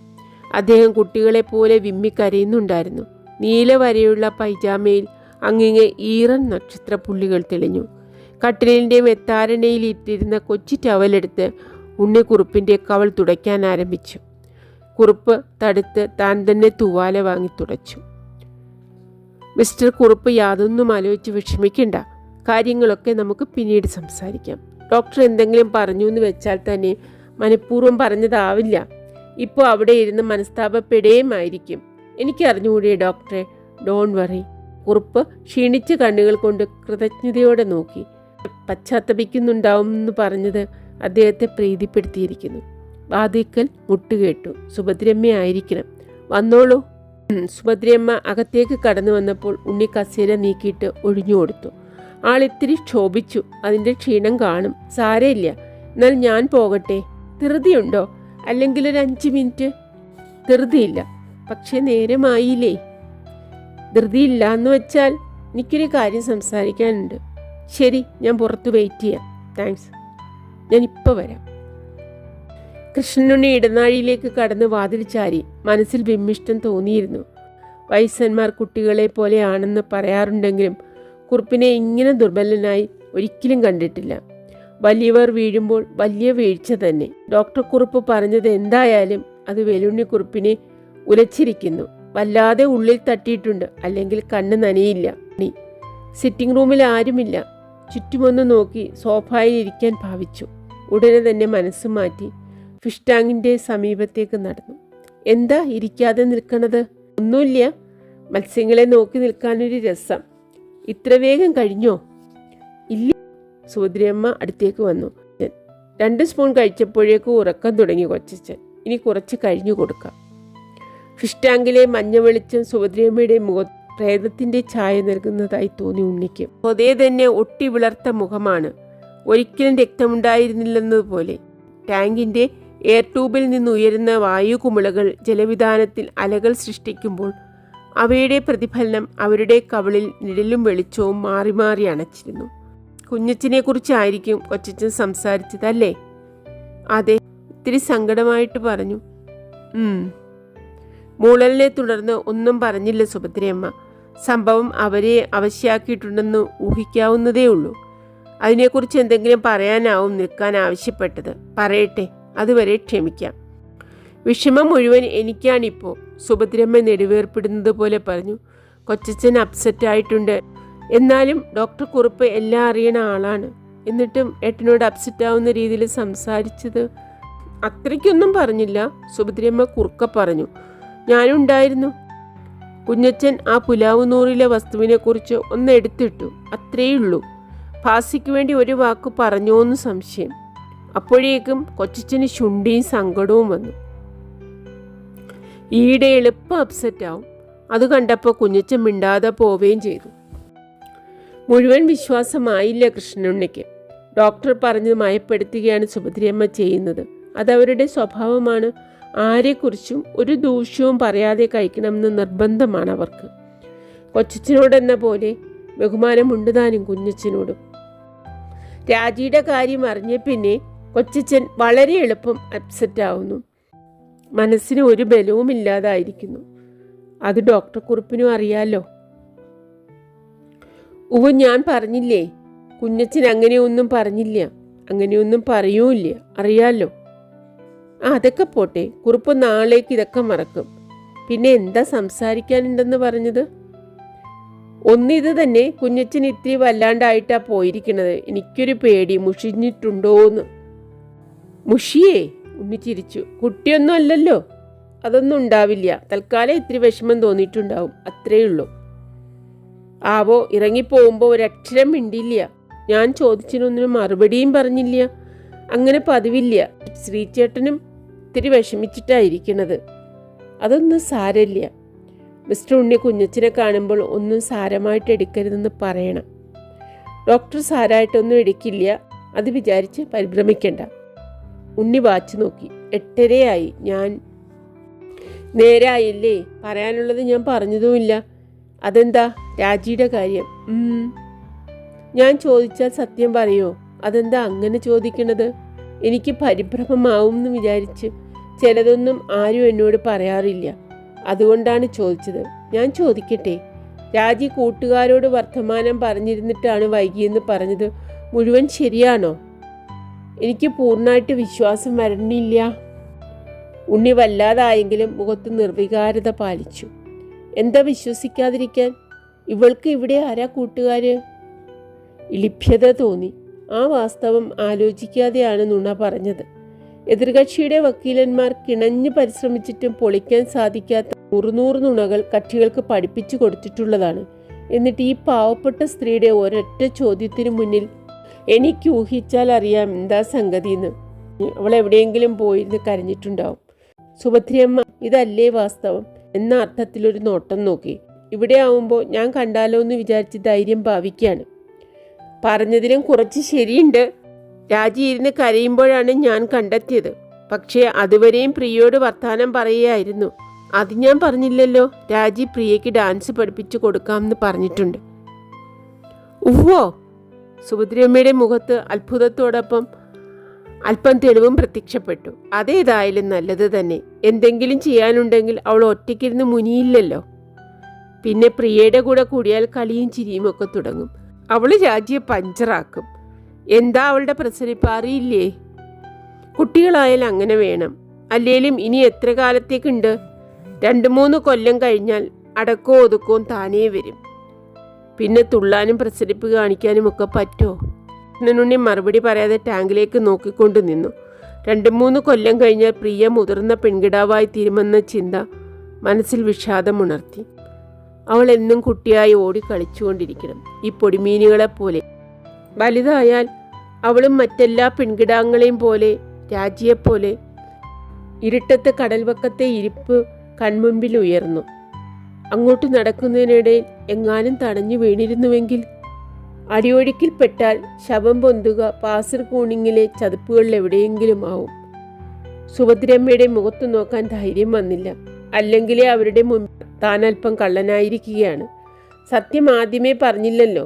അദ്ദേഹം കുട്ടികളെ പോലെ വിമ്മിക്കരയുന്നുണ്ടായിരുന്നു. നീലവരെയുള്ള പൈജാമയിൽ അങ്ങിങ്ങെ ഈറൻ നക്ഷത്രപ്പുള്ളികൾ തെളിഞ്ഞു. കട്ടിലിൻ്റെ മെത്താരണയിൽ ഇട്ടിരുന്ന കൊച്ചു ടവലെടുത്ത് ഉണ്ണിക്കുറുപ്പിൻ്റെ കവൾ തുടയ്ക്കാൻ ആരംഭിച്ചു. കുറുപ്പ് തടുത്ത് താൻ തന്നെ തൂവാല വാങ്ങി തുടച്ചു. മിസ്റ്റർ കുറുപ്പ് യാതൊന്നും ആലോചിച്ച് വിഷമിക്കണ്ട, കാര്യങ്ങളൊക്കെ നമുക്ക് പിന്നീട് സംസാരിക്കാം. ഡോക്ടർ എന്തെങ്കിലും പറഞ്ഞു എന്ന് വെച്ചാൽ തന്നെ മനഃപൂർവ്വം പറഞ്ഞതാവില്ല. ഇപ്പോൾ അവിടെ ഇരുന്ന് മനസ്താപപ്പെടുകയുമായിരിക്കും. എനിക്കറിഞ്ഞുകൂടിയേ ഡോക്ടറെ. Don't worry. കുറുപ്പ് ക്ഷീണിച്ച കണ്ണുകൾ കൊണ്ട് കൃതജ്ഞതയോടെ നോക്കി. പശ്ചാത്തപിക്കുന്നുണ്ടാവും എന്ന് പറഞ്ഞത് അദ്ദേഹത്തെ പ്രീതിപ്പെടുത്തിയിരിക്കുന്നു. വാതിക്കൽ മുട്ടുകേട്ടു. സുഭദ്രമ്മയായിരിക്കണം. വന്നോളൂ. സുഭദ്രയമ്മ അകത്തേക്ക് കടന്നു വന്നപ്പോൾ ഉണ്ണി കസേര നീക്കിയിട്ട് ഒഴിഞ്ഞു കൊടുത്തു. ആളിത്തിരി ക്ഷോഭിച്ചു. അതിൻ്റെ ക്ഷീണം കാണും. സാരമില്ല, എന്നാൽ ഞാൻ പോകട്ടെ. ധൃതിയുണ്ടോ? അല്ലെങ്കിൽ ഒരു 5 മിനിറ്റ്? ധൃതിയില്ല, പക്ഷെ നേരമായില്ലേ. ധൃതിയില്ല എന്ന് വെച്ചാൽ എനിക്കൊരു കാര്യം സംസാരിക്കാനുണ്ട്. ശരി, ഞാൻ പുറത്ത് വെയിറ്റ് ചെയ്യാം. താങ്ക്സ്, ഞാൻ ഇപ്പോൾ വരാം. കൃഷ്ണനുണ്ണി ഇടനാഴിയിലേക്ക് കടന്ന് വാതിൽ ചാരി. മനസ്സിൽ വിമ്മിഷ്ടം തോന്നിയിരുന്നു. വയസ്സന്മാർ കുട്ടികളെ പോലെയാണെന്ന് പറയാറുണ്ടെങ്കിലും കുറുപ്പിനെ ഇങ്ങനെ ദുർബലനായി ഒരിക്കലും കണ്ടിട്ടില്ല. വലിയവർ വീഴുമ്പോൾ വലിയ വീഴ്ച തന്നെ. ഡോക്ടർ കുറുപ്പ് പറഞ്ഞത് എന്തായാലും അത് വേലുണ്ണിക്കുറുപ്പിനെ ഉലച്ചിരിക്കുന്നു. വല്ലാതെ ഉള്ളിൽ തട്ടിയിട്ടുണ്ട്, അല്ലെങ്കിൽ കണ്ണ് നനയില്ല. സിറ്റിംഗ് റൂമിൽ ആരുമില്ല. ചുറ്റുമൊന്ന് നോക്കി സോഫായിൽ ഇരിക്കാൻ ഭാവിച്ചു. ഉടനെ തന്നെ മനസ്സ് മാറ്റി ഫിഷ് ടാങ്കിൻ്റെ സമീപത്തേക്ക് നടന്നു. എന്താ ഇരിക്കാതെ നിൽക്കണത്? ഒന്നുമില്ല, മത്സ്യങ്ങളെ നോക്കി നിൽക്കാനൊരു രസം. ഇത്ര വേഗം കഴിഞ്ഞോ? ഇല്ല. സുഭദ്രയമ്മ അടുത്തേക്ക് വന്നു. 2 സ്പൂൺ കഴിച്ചപ്പോഴേക്കും ഉറക്കം തുടങ്ങി കൊച്ചച്ചൻ. ഇനി കുറച്ച് കഴിഞ്ഞു കൊടുക്കാം. ഫിഷ് ടാങ്കിലെ മഞ്ഞ വെളിച്ചം സുഭദ്രയമ്മയുടെ മുഖത്ത് പ്രേതത്തിൻ്റെ ഛായ നൽകുന്നതായി തോന്നി ഉണ്ണിക്ക്. പൊതേ തന്നെ ഒട്ടി വിളർത്ത മുഖമാണ്. ഒരിക്കലും രക്തമുണ്ടായിരുന്നില്ലെന്നതുപോലെ. ടാങ്കിൻ്റെ എയർ ട്യൂബിൽ നിന്ന് ഉയരുന്ന വായു കുമിളകൾ ജലവിധാനത്തിൽ അലകൾ സൃഷ്ടിക്കുമ്പോൾ അവയുടെ പ്രതിഫലനം അവരുടെ കവിളിൽ നിഴലും വെളിച്ചവും മാറി മാറി അണച്ചിരുന്നു. കുഞ്ഞച്ചനെ കുറിച്ചായിരിക്കും കൊച്ചച്ചൻ സംസാരിച്ചതല്ലേ? അതെ, ഇത്തിരി സങ്കടമായിട്ട് പറഞ്ഞു. മൂളലിനെ തുടർന്ന് ഒന്നും പറഞ്ഞില്ല സുഭദ്രയമ്മ. സംഭവം അവരെ അവശയാക്കിയിട്ടുണ്ടെന്ന് ഊഹിക്കാവുന്നതേ ഉള്ളൂ. അതിനെക്കുറിച്ച് എന്തെങ്കിലും പറയാനാവും നിൽക്കാൻ ആവശ്യപ്പെട്ടത്. പറയട്ടെ, അതുവരെ ക്ഷമിക്കാം. വിഷമം മുഴുവൻ എനിക്കാണിപ്പോൾ, സുഭദ്രമ്മ നെടുവേർപ്പെടുന്നത് പോലെ പറഞ്ഞു. കൊച്ചച്ചൻ അപ്സെറ്റായിട്ടുണ്ട്. എന്നാലും ഡോക്ടർ കുറുപ്പ് എല്ലാം അറിയണ ആളാണ്. എന്നിട്ടും ഏട്ടനോട് അപ്സെറ്റാവുന്ന രീതിയിൽ സംസാരിച്ചത് അത്രയ്ക്കൊന്നും പറഞ്ഞില്ല. സുഭദ്രമ്മ കുറുക്ക പറഞ്ഞു. ഞാനുണ്ടായിരുന്നു. കുഞ്ഞച്ചൻ ആ പുലാവ് നൂറിലെ വസ്തുവിനെക്കുറിച്ച് ഒന്ന് എടുത്തിട്ടു, അത്രയുള്ളൂ. ഭാസിക്ക് വേണ്ടി ഒരു വാക്ക് പറഞ്ഞോന്ന് സംശയം. അപ്പോഴേക്കും കൊച്ചച്ചന് ശുണ്ടിയും സങ്കടവും വന്നു. ഈടെ എളുപ്പം അപ്സെറ്റാവും. അത് കണ്ടപ്പോൾ കുഞ്ഞച്ചൻ മിണ്ടാതെ പോവുകയും ചെയ്തു. മുഴുവൻ വിശ്വാസമായില്ല കൃഷ്ണനുണ്ണിക്ക്. ഡോക്ടർ പറഞ്ഞ് മയപ്പെടുത്തുകയാണ് സുഭദ്രയമ്മ ചെയ്യുന്നത്. അതവരുടെ സ്വഭാവമാണ്. ആരെക്കുറിച്ചും ഒരു ദൂഷ്യവും പറയാതെ കഴിക്കണമെന്ന് നിർബന്ധമാണ് അവർക്ക്. കൊച്ചച്ചനോടെന്ന പോലെ ബഹുമാനമുണ്ട് താനും കുഞ്ഞച്ചനോടും. രാജിയുടെ കാര്യം അറിഞ്ഞ പിന്നെ കൊച്ചച്ചൻ വളരെ എളുപ്പം അപ്സെറ്റ് ആവുന്നു. മനസ്സിന് ഒരു ബലവും ഇല്ലാതായിരിക്കുന്നു. അത് ഡോക്ടർ കുറുപ്പിനും അറിയാലോ. ഞാൻ പറഞ്ഞില്ലേ, കുഞ്ഞച്ചൻ അങ്ങനെയൊന്നും പറഞ്ഞില്ല, അങ്ങനെയൊന്നും പറയൂല്ല, അറിയാലോ. അതൊക്കെ പോട്ടെ, കുറുപ്പ് നാളേക്ക് ഇതൊക്കെ മറക്കും. പിന്നെ എന്താ സംസാരിക്കാനുണ്ടെന്ന് പറഞ്ഞത്? ഒന്നിത് തന്നെ, കുഞ്ഞച്ചൻ ഇത്തിരി വല്ലാണ്ടായിട്ടാ പോയിരിക്കണത്. എനിക്കൊരു പേടി, മുഷിഞ്ഞിട്ടുണ്ടോന്ന്. മുഷിയേ? ഉണ്ണി ചിരിച്ചു. കുട്ടിയൊന്നും അല്ലല്ലോ, അതൊന്നും ഉണ്ടാവില്ല. തൽക്കാലം ഇത്തിരി വിഷമം തോന്നിയിട്ടുണ്ടാവും, അത്രയുള്ളൂ. ആവോ, ഇറങ്ങിപ്പോകുമ്പോൾ ഒരക്ഷരം മിണ്ടില്ല. ഞാൻ ചോദിച്ചതിനൊന്നിനും മറുപടിയും പറഞ്ഞില്ല. അങ്ങനെ പതിവില്ല. ശ്രീചേട്ടനും ഇത്തിരി വിഷമിച്ചിട്ടായിരിക്കണത്. അതൊന്നും സാരമില്ല. മിസ്റ്റർ ഉണ്ണി കുഞ്ഞച്ചനെ കാണുമ്പോൾ ഒന്നും സാരമായിട്ട് എടുക്കരുതെന്ന് പറയണം. ഡോക്ടർ സാരമായിട്ടൊന്നും എടുക്കില്ല, അത് വിചാരിച്ച് പരിഭ്രമിക്കണ്ട. ഉണ്ണി വാച്ച് നോക്കി. 8:30 ഞാൻ നേരായില്ലേ? പറയാനുള്ളത് ഞാൻ പറഞ്ഞതുമില്ല. അതെന്താ? രാജിയുടെ കാര്യം. ഞാൻ ചോദിച്ചാൽ സത്യം പറയോ? അതെന്താ അങ്ങനെ ചോദിക്കണത്? എനിക്ക് പരിഭ്രമമാവും എന്ന് വിചാരിച്ച് ചിലതൊന്നും ആരും എന്നോട് പറയാറില്ല, അതുകൊണ്ടാണ് ചോദിച്ചത്. ഞാൻ ചോദിക്കട്ടെ, രാജി കൂട്ടുകാരോട് വർത്തമാനം പറഞ്ഞിരുന്നിട്ടാണ് വൈകിയെന്ന് പറഞ്ഞത് മുഴുവൻ ശരിയാണോ? എനിക്ക് പൂർണ്ണമായിട്ട് വിശ്വാസം വരണില്ല. ഉണ്ണി വല്ലാതായെങ്കിലും മുഖത്ത് നിർവികാരത പാലിച്ചു. എന്താ വിശ്വസിക്കാതിരിക്കാൻ? ഇവൾക്ക് ഇവിടെ ആരാ കൂട്ടുകാര്? ഇളിഭ്യത തോന്നി. ആ വാസ്തവം ആലോചിക്കാതെയാണ് നുണ പറഞ്ഞത്. എതിർകക്ഷിയുടെ വക്കീലന്മാർ കിണഞ്ഞു പരിശ്രമിച്ചിട്ടും പൊളിക്കാൻ സാധിക്കാത്ത 100 നുണകൾ കക്ഷികൾക്ക് പഠിപ്പിച്ചു കൊടുത്തിട്ടുള്ളതാണ്. എന്നിട്ട് ഈ പാവപ്പെട്ട സ്ത്രീയുടെ ഒരൊറ്റ ചോദ്യത്തിനു മുന്നിൽ എനിക്ക് ഊഹിച്ചാൽ അറിയാം എന്താ സംഗതിന്ന്. അവൾ എവിടെയെങ്കിലും പോയിരുന്ന് കരഞ്ഞിട്ടുണ്ടാവും. സുഭദ്രയമ്മ ഇതല്ലേ വാസ്തവം എന്ന അർത്ഥത്തിലൊരു നോട്ടം നോക്കി. ഇവിടെ ആവുമ്പോൾ ഞാൻ കണ്ടാലോ എന്ന് വിചാരിച്ച് ധൈര്യം ഭാവിക്കുകയാണ്. പറഞ്ഞതിലും കുറച്ച് ശരിയുണ്ട്. രാജി ഇരുന്ന് കരയുമ്പോഴാണ് ഞാൻ കണ്ടെത്തിയത്. പക്ഷേ അതുവരെയും പ്രിയയോട് വർത്താനം പറയുകയായിരുന്നു. അത് ഞാൻ പറഞ്ഞില്ലല്ലോ. രാജി പ്രിയയ്ക്ക് ഡാൻസ് പഠിപ്പിച്ചു കൊടുക്കാമെന്ന് പറഞ്ഞിട്ടുണ്ട്. ഉവ്വോ! സുഭദ്രയമ്മയുടെ മുഖത്ത് അത്ഭുതത്തോടൊപ്പം അല്പം തെളിവും പ്രത്യക്ഷപ്പെട്ടു. അതേതായാലും നല്ലത് തന്നെ. എന്തെങ്കിലും ചെയ്യാനുണ്ടെങ്കിൽ അവൾ ഒറ്റയ്ക്കിരുന്ന് മുനിയില്ലല്ലോ. പിന്നെ പ്രിയയുടെ കൂടെ കൂടിയാൽ കളിയും ചിരിയും ഒക്കെ തുടങ്ങും. അവൾ രാജിയെ പഞ്ചറാക്കും. എന്താ അവളുടെ പ്രസരിപ്പ് അറിയില്ലേ? കുട്ടികളായാൽ അങ്ങനെ വേണം. അല്ലേലും ഇനി എത്ര കാലത്തേക്കുണ്ട്? 2-3 കൊല്ലം കഴിഞ്ഞാൽ അടക്കവും ഒതുക്കവും താനേ വരും. പിന്നെ തുള്ളാനും പ്രസരിപ്പ് കാണിക്കാനും ഒക്കെ പറ്റുമോ? കൃഷ്ണനുണ്ണി മറുപടി പറയാതെ ടാങ്കിലേക്ക് നോക്കിക്കൊണ്ട് നിന്നു. 2-3 കൊല്ലം കഴിഞ്ഞാൽ പ്രിയ മുതിർന്ന പെൺകിടാവായി തീരുമെന്ന ചിന്ത മനസ്സിൽ വിഷാദമുണർത്തി. അവൾ എന്നും കുട്ടിയായി ഓടി കളിച്ചുകൊണ്ടിരിക്കണം, ഈ പൊടിമീനുകളെപ്പോലെ. വലുതായാൽ അവളും മറ്റെല്ലാ പെൺകിടാങ്ങളെയും പോലെ രാജിയെപ്പോലെ ഇരുട്ടത്തെ കടൽവക്കത്തെ ഇരിപ്പ് കൺമുൻപിൽ ഉയർന്നു. അങ്ങോട്ട് നടക്കുന്നതിനിടയിൽ എങ്ങാനും തടഞ്ഞു വീണിരുന്നുവെങ്കിൽ? അടിയൊഴുക്കിൽപ്പെട്ടാൽ ശവം പൊന്തുക പാസർ കൂണിങ്ങിലെ ചതുപ്പുകളിൽ എവിടെയെങ്കിലും ആവും. സുഭദ്രമ്മയുടെ മുഖത്തു നോക്കാൻ ധൈര്യം വന്നില്ല. അല്ലെങ്കിലേ അവരുടെ മുൻപിൽ താനൽപ്പം കള്ളനായിരിക്കുകയാണ്. സത്യം ആദ്യമേ പറഞ്ഞില്ലല്ലോ.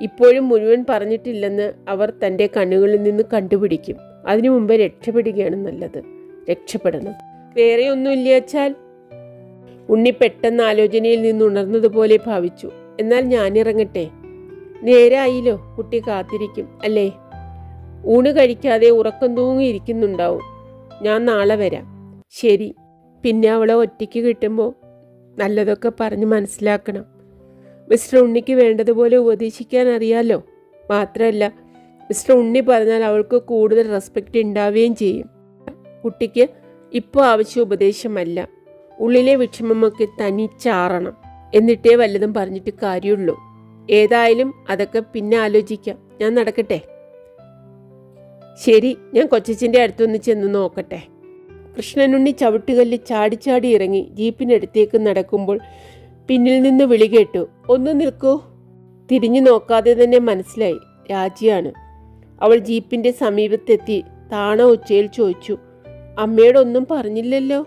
ഇപ്പോഴും മുഴുവൻ പറഞ്ഞിട്ടില്ലെന്ന് അവർ തൻ്റെ കണ്ണുകളിൽ നിന്ന് കണ്ടുപിടിക്കും. അതിനു മുമ്പ് രക്ഷപ്പെടുകയാണ് നല്ലത്. രക്ഷപ്പെടണം. വേറെ ഒന്നുമില്ല വച്ചാൽ? ഉണ്ണി പെട്ടെന്ന് ആലോചനയിൽ നിന്ന് ഉണർന്നതുപോലെ ഭാവിച്ചു. എന്നാൽ ഞാനിറങ്ങട്ടെ? നേരായില്ലോ. കുട്ടി കാത്തിരിക്കും അല്ലേ? ഊണ് കഴിക്കാതെ ഉറക്കം തൂങ്ങിയിരിക്കുന്നുണ്ടാവും. ഞാൻ നാളെ വരാം. ശരി. പിന്നെ അവളെ ഒറ്റയ്ക്ക് കിട്ടുമ്പോൾ നല്ലതൊക്കെ പറഞ്ഞ് മനസ്സിലാക്കണം. മിസ്റ്റർ ഉണ്ണിക്ക് വേണ്ടതുപോലെ ഉപദേശിക്കാൻ അറിയാലോ. മാത്രമല്ല മിസ്റ്റർ ഉണ്ണി പറഞ്ഞാൽ അവൾക്ക് കൂടുതൽ റെസ്പെക്റ്റ് ഉണ്ടാവുകയും ചെയ്യും. കുട്ടിക്ക് ഇപ്പോൾ ആവശ്യം ഉപദേശമല്ല, ഉള്ളിലെ വിഷമമൊക്കെ തനിച്ചാറണം. എന്നിട്ടേ വല്ലതും പറഞ്ഞിട്ട് കാര്യമുള്ളൂ. ഏതായാലും അതൊക്കെ പിന്നെ ആലോചിക്കാം. ഞാൻ നടക്കട്ടെ? ശരി, ഞാൻ കൊച്ചച്ഛൻ്റെ അടുത്തൊന്ന് ചെന്ന് നോക്കട്ടെ. കൃഷ്ണനുണ്ണി ചവിട്ടുകല്ല് ചാടി ഇറങ്ങി ജീപ്പിനടുത്തേക്ക് നടക്കുമ്പോൾ പിന്നിൽ നിന്ന് വിളി കേട്ടു. ഒന്ന് നിൽക്കൂ. തിരിഞ്ഞു നോക്കാതെ തന്നെ മനസ്സിലായി രാജിയാണ്. അവൾ ജീപ്പിൻ്റെ സമീപത്തെത്തി താണ ഉച്ചയിൽ ചോദിച്ചു, അമ്മയോടൊന്നും പറഞ്ഞില്ലല്ലോ?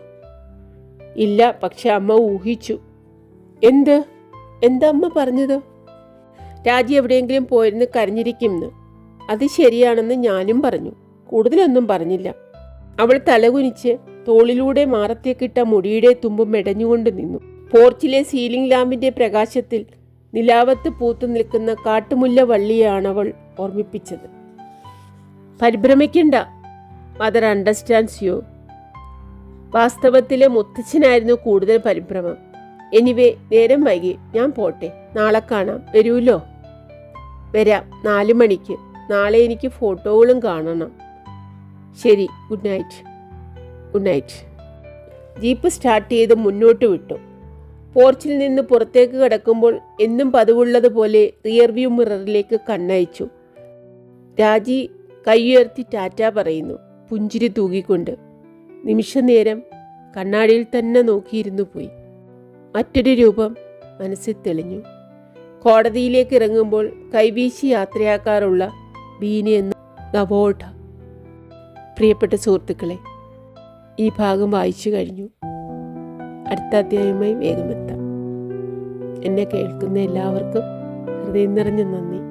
ഇല്ല, പക്ഷെ അമ്മ ഊഹിച്ചു. എന്താ അമ്മ പറഞ്ഞത്? രാജി എവിടെയെങ്കിലും പോയിരുന്ന് കരഞ്ഞിരിക്കുമെന്ന്. അത് ശരിയാണെന്ന് ഞാനും പറഞ്ഞു. കൂടുതലൊന്നും പറഞ്ഞില്ല. അവൾ തലകുനിച്ച് തോളിലൂടെ മാറത്തേക്കിട്ട മുടിയുടെ തുമ്പ് മെടഞ്ഞുകൊണ്ട് നിന്നു. പോർച്ചിലെ സീലിംഗ് ലാമ്പിന്റെ പ്രകാശത്തിൽ നിലാവത്ത് പൂത്തു നിൽക്കുന്ന കാട്ടുമുല്ല വള്ളിയാണവൾ ഓർമ്മിപ്പിച്ചത്. പരിഭ്രമിക്കണ്ട, മദർ അണ്ടർസ്റ്റാൻഡ്സ് യു. വാസ്തവത്തിലെ മുത്തച്ഛനായിരുന്നു കൂടുതൽ പരിഭ്രമം. എനിവേ, നേരം വൈകി, ഞാൻ പോട്ടെ. നാളെ കാണാം. വരൂല്ലോ? വരാം, 4 മണിക്ക്. നാളെ എനിക്ക് ഫോട്ടോകളും കാണണം. ശരി, good night. Good night. Jeep start ചെയ്ത് മുന്നോട്ട് വിട്ടു. പോർച്ചിൽ നിന്ന് പുറത്തേക്ക് കടക്കുമ്പോൾ എന്നും പതിവുള്ളതുപോലെ റിയർ വ്യൂ മിററിലേക്ക് കണ്ണയച്ചു. രാജി കൈയുയർത്തി ടാറ്റ പറയുന്നു, പുഞ്ചിരി തൂകിക്കൊണ്ട്. നിമിഷനേരം കണ്ണാടിയിൽ തന്നെ നോക്കിയിരുന്നു പോയി. മറ്റൊരു രൂപം മനസ്സിൽ തെളിഞ്ഞു. കോടതിയിലേക്ക് ഇറങ്ങുമ്പോൾ കൈവീശി യാത്രയാക്കാറുള്ള ബീനി എന്ന ഗവോൾഡ. പ്രിയപ്പെട്ട സുഹൃത്തുക്കളെ, ഈ ഭാഗം വായിച്ചു കഴിഞ്ഞു. അടുത്ത അധ്യായവുമായി വേഗമെത്താം. എന്നെ കേൾക്കുന്ന എല്ലാവർക്കും ഹൃദയം നിറഞ്ഞ നന്ദി.